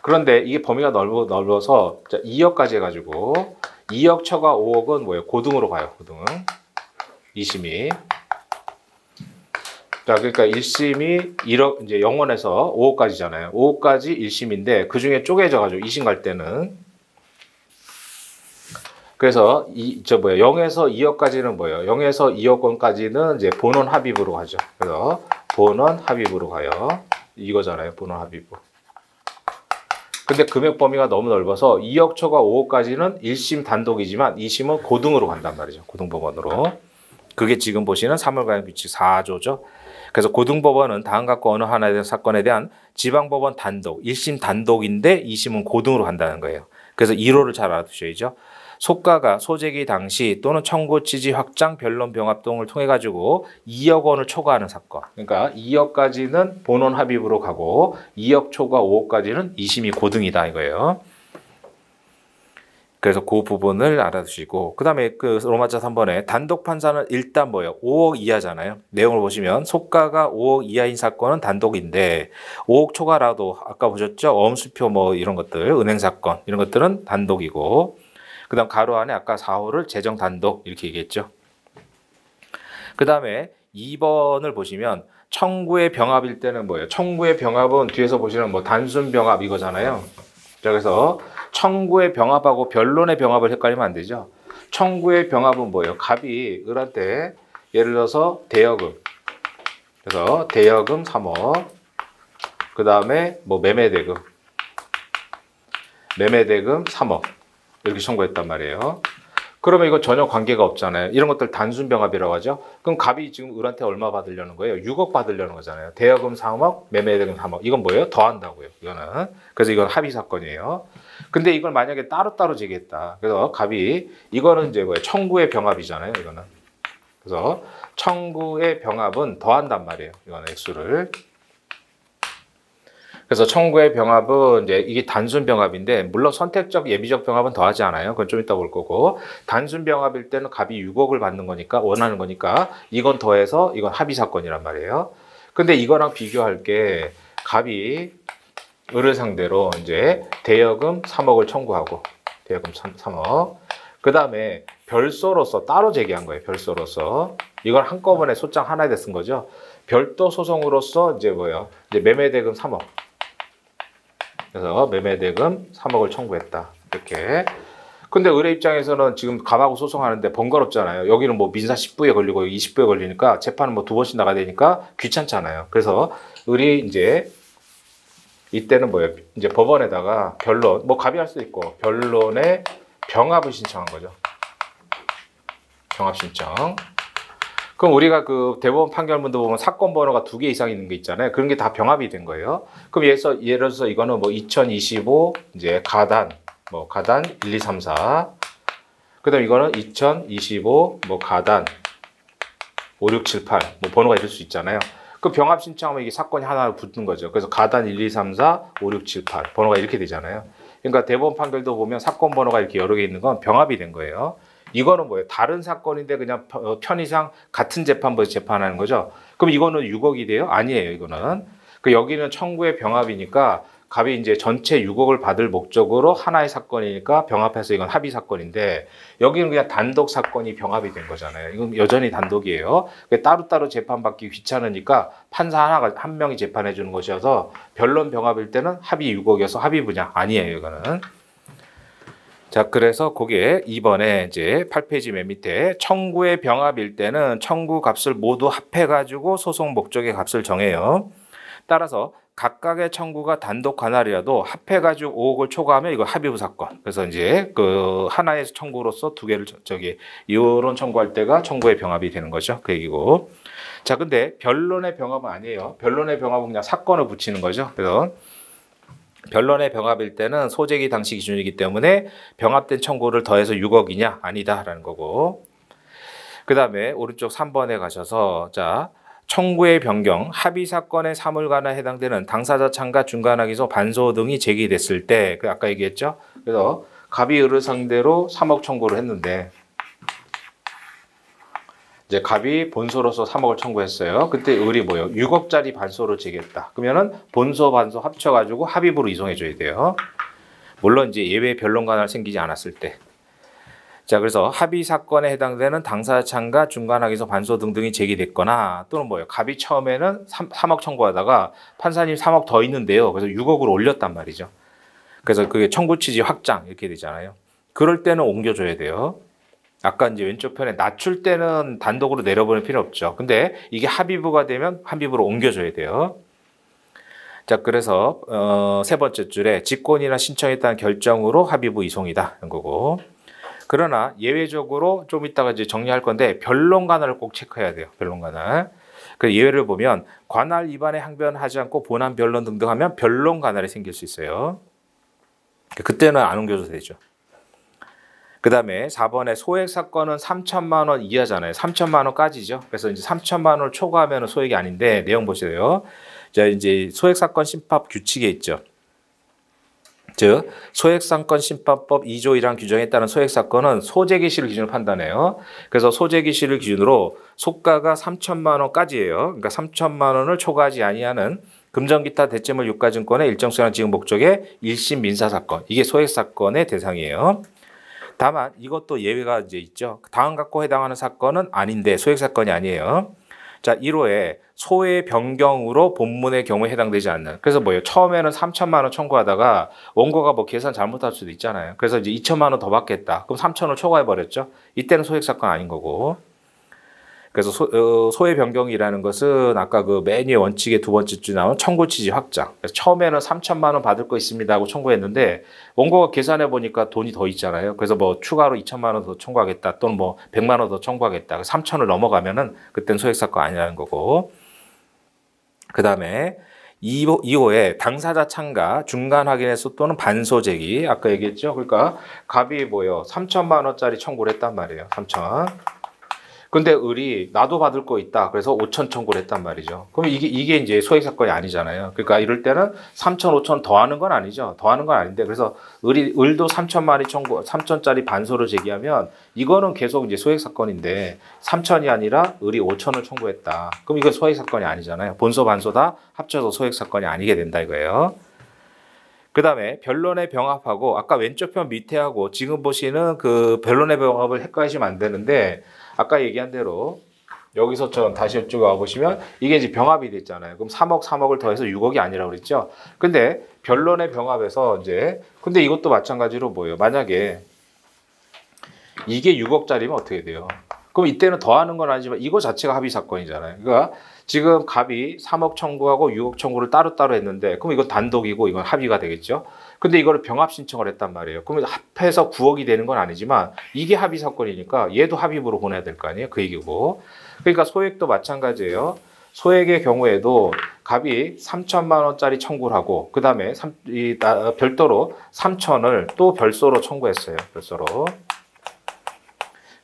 그런데 이게 범위가 넓어서 2억까지 해가지고 2억 초과 5억은 뭐예요? 고등으로 가요. 고등. 2심이. 자, 그러니까 1심이 1억 이제 0원에서 5억까지잖아요. 5억까지 1심인데 그 중에 쪼개져가지고 2심 갈 때는 그래서 0에서 2억까지는 뭐예요? 0에서 2억 원까지는 이제 본원 합의부로 가죠. 그래서 본원 합의부로 가요. 이거잖아요. 본원 합의부. 근데 금액 범위가 너무 넓어서 2억 초과 5억까지는 1심 단독이지만 2심은 고등으로 간단 말이죠. 고등법원으로. 그게 지금 보시는 사물관할 규칙 4조죠. 그래서 고등법원은 다음 각과 어느 하나에 대한 사건에 대한 지방법원 단독, 1심 단독인데 2심은 고등으로 간다는 거예요. 그래서 1호를 잘 알아두셔야죠. 속가가 소재기 당시 또는 청구 취지 확장 변론 병합 등을 통해 가지고 2억 원을 초과하는 사건. 그러니까 2억까지는 본원 합의부로 가고 2억 초과 5억까지는 2심이 고등이다 이거예요. 그래서 그 부분을 알아두시고 그다음에 그 로마자 3번에 단독 판사는 일단 뭐예요? 5억 이하잖아요. 내용을 보시면 속가가 5억 이하인 사건은 단독인데 5억 초과라도 아까 보셨죠? 엄수표 뭐 이런 것들, 은행 사건 이런 것들은 단독이고 그 다음 가로 안에 아까 4호를 재정 단독 이렇게 얘기했죠. 그 다음에 2번을 보시면 청구의 병합일 때는 뭐예요? 청구의 병합은 뒤에서 보시면 뭐 단순 병합 이거잖아요. 자, 그래서 청구의 병합하고 변론의 병합을 헷갈리면 안 되죠. 청구의 병합은 뭐예요? 갑이 을한테 예를 들어서 대여금. 그래서 대여금 3억. 그 다음에 뭐 매매대금. 매매대금 3억. 이렇게 청구했단 말이에요. 그러면 이건 전혀 관계가 없잖아요. 이런 것들 단순병합이라고 하죠. 그럼 갑이 지금 을한테 얼마 받으려는 거예요? 6억 받으려는 거잖아요. 대여금 3억, 매매대금 3억. 이건 뭐예요? 더한다고요. 이거는. 그래서 이건 합의 사건이에요. 근데 이걸 만약에 따로따로 제기했다. 그래서 갑이 이거는 이제 뭐예요? 청구의 병합이잖아요. 이거는. 그래서 청구의 병합은 더한단 말이에요. 이거는 액수를. 그래서 청구의 병합은 이제 이게 단순 병합인데 물론 선택적 예비적 병합은 더하지 않아요. 그건 좀 이따 볼 거고 단순 병합일 때는 갑이 6억을 받는 거니까 원하는 거니까 이건 더해서 이건 합의 사건이란 말이에요. 근데 이거랑 비교할 게 갑이 을을 상대로 이제 대여금 3억을 청구하고 대여금 3억 그 다음에 별소로서 따로 제기한 거예요. 별소로서 이걸 한꺼번에 소장 하나에 쓴 거죠. 별도 소송으로서 이제 뭐예요? 이제 매매대금 3억. 그래서 매매대금 3억을 청구했다. 이렇게. 근데 의뢰 입장에서는 지금 갑하고 소송하는데 번거롭잖아요. 여기는 뭐 민사 10부에 걸리고 20부에 걸리니까 재판은 뭐 2번씩 나가야 되니까 귀찮잖아요. 그래서 을이 이제 이때는 뭐예요? 이제 법원에다가 변론, 뭐 갑이 할 수도 있고 변론에 병합을 신청한 거죠. 병합 신청. 그럼 우리가 그 대법원 판결문도 보면 사건 번호가 2개 이상 있는 게 있잖아요. 그런 게 다 병합이 된 거예요. 그럼 예를 들어서 이거는 뭐 2025 이제 가단 뭐 가단 1, 2, 3, 4. 그다음 이거는 2025 뭐 가단 5, 6, 7, 8 뭐 번호가 있을 수 있잖아요. 그 병합 신청하면 이게 사건이 하나 붙는 거죠. 그래서 가단 1, 2, 3, 4, 5, 6, 7, 8 번호가 이렇게 되잖아요. 그러니까 대법원 판결도 보면 사건 번호가 이렇게 여러 개 있는 건 병합이 된 거예요. 이거는 뭐예요? 다른 사건인데 그냥 편의상 같은 재판부에서 재판하는 거죠. 그럼 이거는 6억이 돼요? 아니에요. 이거는. 그 여기는 청구의 병합이니까 갑이 이제 전체 6억을 받을 목적으로 하나의 사건이니까 병합해서 이건 합의 사건인데 여기는 그냥 단독 사건이 병합이 된 거잖아요. 이건 여전히 단독이에요. 따로따로 재판받기 귀찮으니까 판사 하나가 한 명이 재판해 주는 것이어서 변론 병합일 때는 합의 6억이어서 합의 분야 아니에요. 이거는. 자, 그래서 그게 2번에 이제 8페이지 맨 밑에 청구의 병합일 때는 청구 값을 모두 합해가지고 소송 목적의 값을 정해요. 따라서 각각의 청구가 단독 관할이라도 합해가지고 5억을 초과하면 이거 합의부 사건. 그래서 이제 그 하나의 청구로서 두 개를 이런 청구할 때가 청구의 병합이 되는 거죠. 그 얘기고. 자, 근데 변론의 병합은 아니에요. 변론의 병합은 그냥 사건을 붙이는 거죠. 그래서 변론의 병합일 때는 소재기 당시 기준이기 때문에 병합된 청구를 더해서 6억이냐? 아니다라는 거고. 그 다음에 오른쪽 3번에 가셔서 자. 청구의 변경, 합의 사건의 사물관에 해당되는 당사자 참가 중간하기소 반소 등이 제기됐을 때, 그 아까 얘기했죠? 그래서 갑이 을을 상대로 3억 청구를 했는데, 이제 갑이 본소로서 3억을 청구했어요. 그때 을이 뭐예요? 6억짜리 반소를 제기했다. 그러면은 본소, 반소 합쳐가지고 합의부로 이송해줘야 돼요. 물론 이제 예외 변론관할 생기지 않았을 때. 자, 그래서 합의 사건에 해당되는 당사자 참가 중간하기소 반소 등등이 제기됐거나 또는 뭐예요? 갑이 처음에는 3억 청구하다가 판사님 3억 더 있는데요. 그래서 6억으로 올렸단 말이죠. 그래서 그게 청구 취지 확장 이렇게 되잖아요. 그럴 때는 옮겨줘야 돼요. 아까 이제 왼쪽 편에 낮출 때는 단독으로 내려보낼 필요 없죠. 근데 이게 합의부가 되면 합의부로 옮겨줘야 돼요. 자, 그래서 세 번째 줄에 직권이나 신청에 따른 결정으로 합의부 이송이다 이런 거고. 그러나 예외적으로 좀 이따가 이제 정리할 건데 변론 관할을 꼭 체크해야 돼요. 변론 관할. 그 예외를 보면 관할 위반에 항변하지 않고 본안 변론 등등 하면 변론 관할이 생길 수 있어요. 그때는 안 옮겨도 되죠. 그 다음에 4번에 소액 사건은 3천만 원 이하잖아요. 3천만 원까지죠. 그래서 이제 3천만 원을 초과하면 소액이 아닌데 내용 보세요. 자, 이제 소액 사건 심법 규칙에 있죠. 즉 소액사건 심판법 2조 1항 규정에 따른 소액사건은 소재기시를 기준으로 판단해요. 그래서 소재기시를 기준으로 소가가 3천만 원까지예요. 그러니까 3천만 원을 초과하지 아니하는 금전기타 대체물 유가증권의 일정 수량 지급 목적의 1심 민사사건. 이게 소액사건의 대상이에요. 다만 이것도 예외가 이제 있죠. 다음 갖고 해당하는 사건은 아닌데 소액사건이 아니에요. 자, 1호에 소의 변경으로 본문의 경우에 해당되지 않는. 그래서 뭐예요? 처음에는 3천만 원 청구하다가 원고가 뭐 계산 잘못할 수도 있잖아요. 그래서 이제 2천만 원 더 받겠다. 그럼 3천을 초과해 버렸죠. 이때는 소액 사건 아닌 거고. 그래서 소의 변경이라는 것은 아까 그 맨 위에 원칙의 두 번째 줄 나온 청구 취지 확장. 그래서 처음에는 3천만 원 받을 거 있습니다 하고 청구했는데 원고가 계산해 보니까 돈이 더 있잖아요. 그래서 뭐 추가로 2천만 원 더 청구하겠다 또는 뭐 100만 원 더 청구하겠다. 3천을 넘어가면은 그때는 소액 사건 아니라는 거고. 그 다음에 2호에 당사자 참가 중간 확인에서 또는 반소 제기. 아까 얘기했죠. 그러니까 갑이 뭐예요? 3천만 원짜리 청구를 했단 말이에요. 3천. 근데 을이 나도 받을 거 있다. 그래서 5천 청구를 했단 말이죠. 그럼 이게 이제 소액 사건이 아니잖아요. 그러니까 이럴 때는 3천, 5천 더하는 건 아니죠. 더하는 건 아닌데 그래서 을도 3천만이 청구, 3천짜리 반소를 제기하면 이거는 계속 이제 소액 사건인데 3천이 아니라 을이 5천을 청구했다. 그럼 이건 소액 사건이 아니잖아요. 본소, 반소 다 합쳐서 소액 사건이 아니게 된다 이거예요. 그 다음에 변론의 병합하고 아까 왼쪽 편 밑에하고 지금 보시는 그 변론의 병합을 헷갈리시면 안 되는데 아까 얘기한 대로 여기서처럼 다시 이쪽에 와보시면 이게 이제 병합이 됐잖아요. 그럼 3억을 더해서 6억이 아니라고 그랬죠. 근데 변론의 병합에서 이제 근데 이것도 마찬가지로 뭐예요? 만약에 이게 6억짜리면 어떻게 돼요? 그럼 이때는 더하는 건 아니지만 이거 자체가 합의 사건이잖아요. 그러니까 지금 갑이 3억 청구하고 6억 청구를 따로따로 했는데 그럼 이건 단독이고 이건 합의가 되겠죠. 근데 이거를 병합 신청을 했단 말이에요. 그러면 합해서 9억이 되는 건 아니지만 이게 합의 사건이니까 얘도 합의부로 보내야 될 거 아니에요. 그 얘기고. 그러니까 소액도 마찬가지예요. 소액의 경우에도 갑이 3천만 원짜리 청구를 하고 그 다음에 별도로 3천을 또 별소로 청구했어요. 별소로.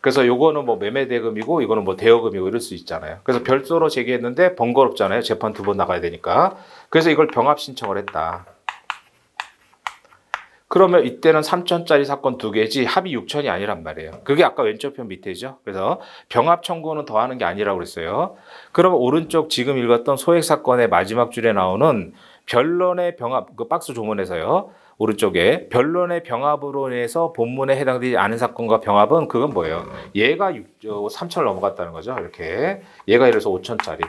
그래서 요거는 뭐 매매대금이고 이거는 뭐 대여금이고 이럴 수 있잖아요. 그래서 별도로 제기했는데 번거롭잖아요. 재판 2번 나가야 되니까. 그래서 이걸 병합 신청을 했다. 그러면 이때는 3천짜리 사건 2개지 합의 6천이 아니란 말이에요. 그게 아까 왼쪽 편 밑에죠. 그래서 병합 청구는 더하는 게 아니라고 그랬어요. 그러면 오른쪽 지금 읽었던 소액 사건의 마지막 줄에 나오는 변론의 병합, 그 박스 조문에서요. 오른쪽에 변론의 병합으로 인해서 본문에 해당되지 않은 사건과 병합은 그건 뭐예요? 얘가 3천을 넘어갔다는 거죠. 이렇게 얘가 이래서 5천짜리.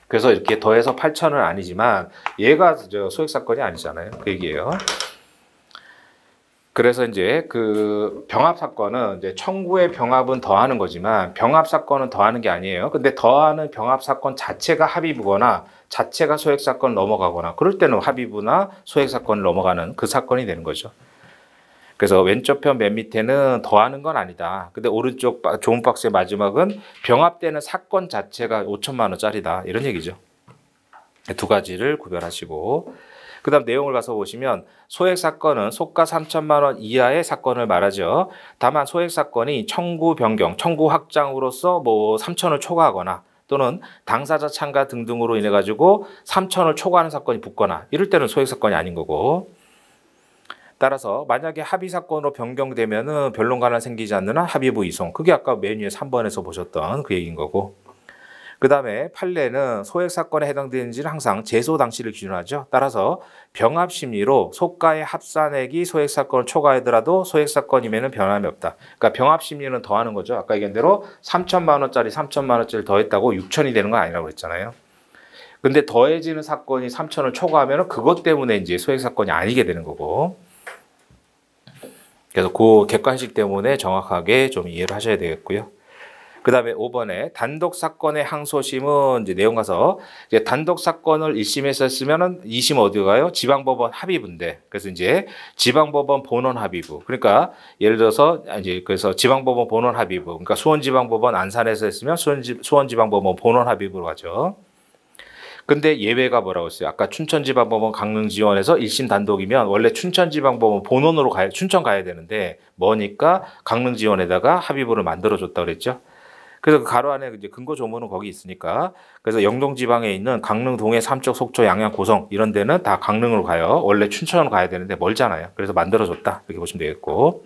그래서 이렇게 더해서 8천은 아니지만 얘가 소액 사건이 아니잖아요. 그 얘기예요. 그래서 이제 그 병합 사건은 이제 청구의 병합은 더하는 거지만 병합 사건은 더하는 게 아니에요. 근데 더하는 병합 사건 자체가 합의부거나 자체가 소액 사건을 넘어가거나 그럴 때는 합의부나 소액 사건을 넘어가는 그 사건이 되는 거죠. 그래서 왼쪽 편 맨 밑에는 더하는 건 아니다. 근데 오른쪽 좋은 박스의 마지막은 병합되는 사건 자체가 5천만 원짜리다. 이런 얘기죠. 두 가지를 구별하시고 그 다음 내용을 가서 보시면 소액 사건은 소가 3천만 원 이하의 사건을 말하죠. 다만 소액 사건이 청구 변경, 청구 확장으로서 뭐 3천을 초과하거나 또는 당사자 참가 등등으로 인해 가지고 3천을 초과하는 사건이 붙거나 이럴 때는 소액 사건이 아닌 거고 따라서 만약에 합의 사건으로 변경되면은 변론 관할 생기지 않는 한 합의부 이송 그게 아까 맨 위에 3번에서 보셨던 그 얘기인 거고 그 다음에 판례는 소액 사건에 해당되는지는 항상 제소 당시를 기준하죠. 따라서 병합 심리로 소가의 합산액이 소액 사건을 초과하더라도 소액 사건이면은 변함이 없다. 그러니까 병합 심리는 더하는 거죠. 아까 얘기한 대로 3천만 원짜리 3천만 원짜리 더했다고 6천이 되는 건 아니라고 그랬잖아요. 근데 더해지는 사건이 3천을 초과하면은 그것 때문에 이제 소액 사건이 아니게 되는 거고. 그래서 그 객관식 때문에 정확하게 좀 이해를 하셔야 되겠고요. 그 다음에 5번에 단독 사건의 항소심은 이제 내용 가서 이제 단독 사건을 1심에서 했으면은 2심 어디 가요? 지방법원 합의부인데 그래서 이제 지방법원 본원 합의부. 그러니까 예를 들어서 이제 그래서 지방법원 본원 합의부. 그러니까 수원지방법원 안산에서 했으면 수원지방법원 본원 합의부로 가죠. 근데 예외가 뭐라고 했어요? 아까 춘천지방법원 강릉지원에서 1심 단독이면 원래 춘천지방법원 본원으로 춘천 가야 되는데 뭐니까 강릉지원에다가 합의부를 만들어줬다 그랬죠. 그래서 그 가로 안에 이제 근거 조문은 거기 있으니까 그래서 영동 지방에 있는 강릉, 동해, 삼척, 속초, 양양, 고성 이런 데는 다 강릉으로 가요. 원래 춘천으로 가야 되는데 멀잖아요. 그래서 만들어줬다 이렇게 보시면 되겠고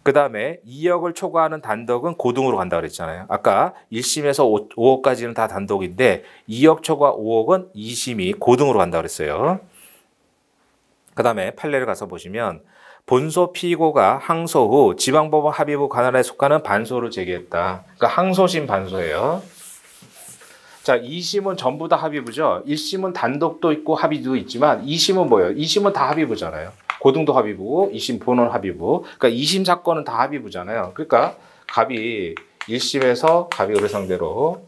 그 다음에 2억을 초과하는 단독은 고등으로 간다 그랬잖아요. 아까 1심에서 5억까지는 다 단독인데 2억 초과 5억은 2심이 고등으로 간다 그랬어요. 그 다음에 판례를 가서 보시면 본소 피고가 항소 후 지방법원 합의부 관할에 속하는 반소를 제기했다. 그러니까 항소심 반소예요. 자, 2심은 전부 다 합의부죠. 1심은 단독도 있고 합의도 있지만 2심은 뭐예요? 2심은 다 합의부잖아요. 고등도 합의부고 2심 본원 합의부. 그러니까 2심 사건은 다 합의부잖아요. 그러니까 갑이 1심에서 갑이 의뢰 상대로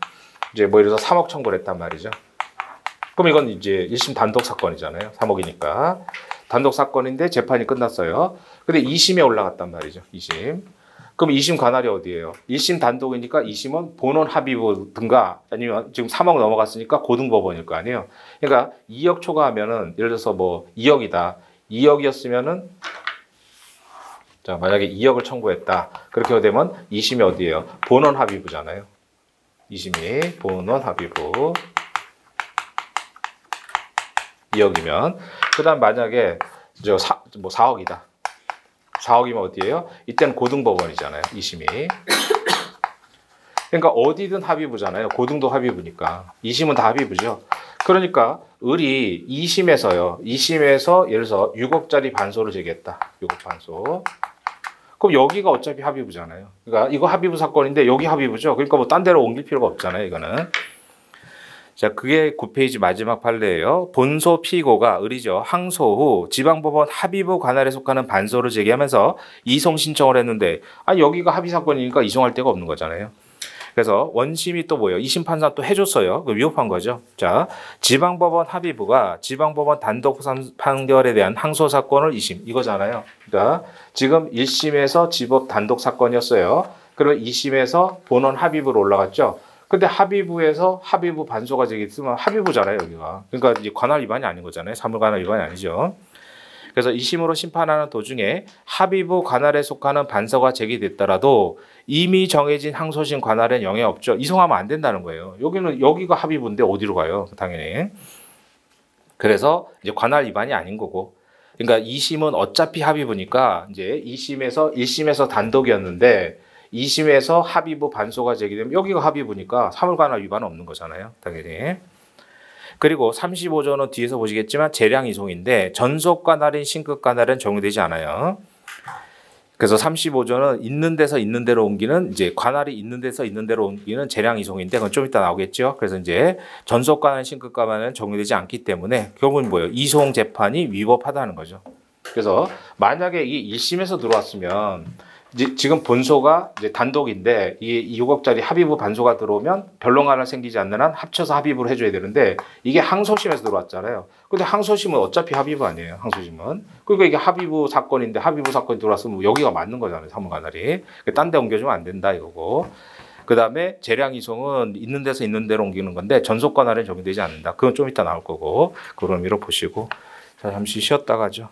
이제 뭐 예를 들어서 3억 청구를 했단 말이죠. 그럼 이건 이제 1심 단독 사건이잖아요. 3억이니까. 단독 사건인데 재판이 끝났어요. 근데 2심에 올라갔단 말이죠. 2심. 그럼 2심 관할이 어디예요? 1심 단독이니까 2심은 본원 합의부든가 아니면 지금 3억 넘어갔으니까 고등법원일 거 아니에요. 그러니까 2억 초과하면은 예를 들어서 뭐 2억이다. 2억이었으면은 자, 만약에 2억을 청구했다. 그렇게 되면 2심이 어디예요? 본원 합의부잖아요. 2심이 본원 합의부. 2억이면 그다음 만약에 저 4억이다. 4억이면 어디예요? 이때는 고등법원이잖아요. 2심이. 그러니까 어디든 합의부잖아요. 고등도 합의부니까. 2심은 다 합의부죠. 그러니까 을이 2심에서요. 2심에서 예를 들어서 6억짜리 반소를 제기했다. 6억 반소. 그럼 여기가 어차피 합의부잖아요. 그러니까 이거 합의부 사건인데 여기 합의부죠. 그러니까 뭐 딴 데로 옮길 필요가 없잖아요. 이거는. 자, 그게 9페이지 마지막 판례예요. 본소 피고가 을이죠. 항소 후 지방법원 합의부 관할에 속하는 반소를 제기하면서 이송 신청을 했는데 여기가 합의 사건이니까 이송할 데가 없는 거잖아요. 그래서 원심이 또 뭐예요? 2심 판사 또 해줬어요. 그 위법한 거죠. 자, 지방법원 합의부가 지방법원 단독 판결에 대한 항소 사건을 2심 이거잖아요. 그러니까 지금 1심에서 지법 단독 사건이었어요. 그러면 2심에서 본원 합의부로 올라갔죠. 근데 합의부에서 합의부 반소가 제기했으면 합의부잖아요, 여기가. 그러니까 이제 관할 위반이 아닌 거잖아요. 사물 관할 위반이 아니죠. 그래서 2심으로 심판하는 도중에 합의부 관할에 속하는 반서가 제기됐더라도 이미 정해진 항소심 관할엔 영향 없죠. 이송하면 안 된다는 거예요. 여기가 합의부인데 어디로 가요? 당연히. 그래서 이제 관할 위반이 아닌 거고. 그러니까 2심은 어차피 합의부니까 이제 2심에서 1심에서 단독이었는데 2심에서 합의부 반소가 제기되면 여기가 합의부니까 사물관할 위반은 없는 거잖아요. 당연히. 그리고 35조는 뒤에서 보시겠지만 재량 이송인데 전속관할인 신급관할은 적용되지 않아요. 그래서 35조는 있는 데서 있는 대로 옮기는 이제 관할이 있는 데서 있는 대로 옮기는 재량 이송인데 그건 좀 이따 나오겠죠. 그래서 이제 전속관할 신급관할은 적용되지 않기 때문에 결국은 뭐예요? 이송 재판이 위법하다는 거죠. 그래서 만약에 이 1심에서 들어왔으면 이제 지금 본소가 이제 단독인데 이 6억짜리 합의부 반소가 들어오면 변론관할 생기지 않는 한 합쳐서 합의부를 해줘야 되는데 이게 항소심에서 들어왔잖아요. 근데 항소심은 어차피 합의부 아니에요. 항소심은. 그러니까 이게 합의부 사건인데 합의부 사건이 들어왔으면 여기가 맞는 거잖아요. 사무관할이. 딴 데 옮겨주면 안 된다 이거고. 그 다음에 재량 이송은 있는 데서 있는 대로 옮기는 건데 전속관할은 적용되지 않는다. 그건 좀 이따 나올 거고 그런 의미로 보시고 자 잠시 쉬었다 가죠.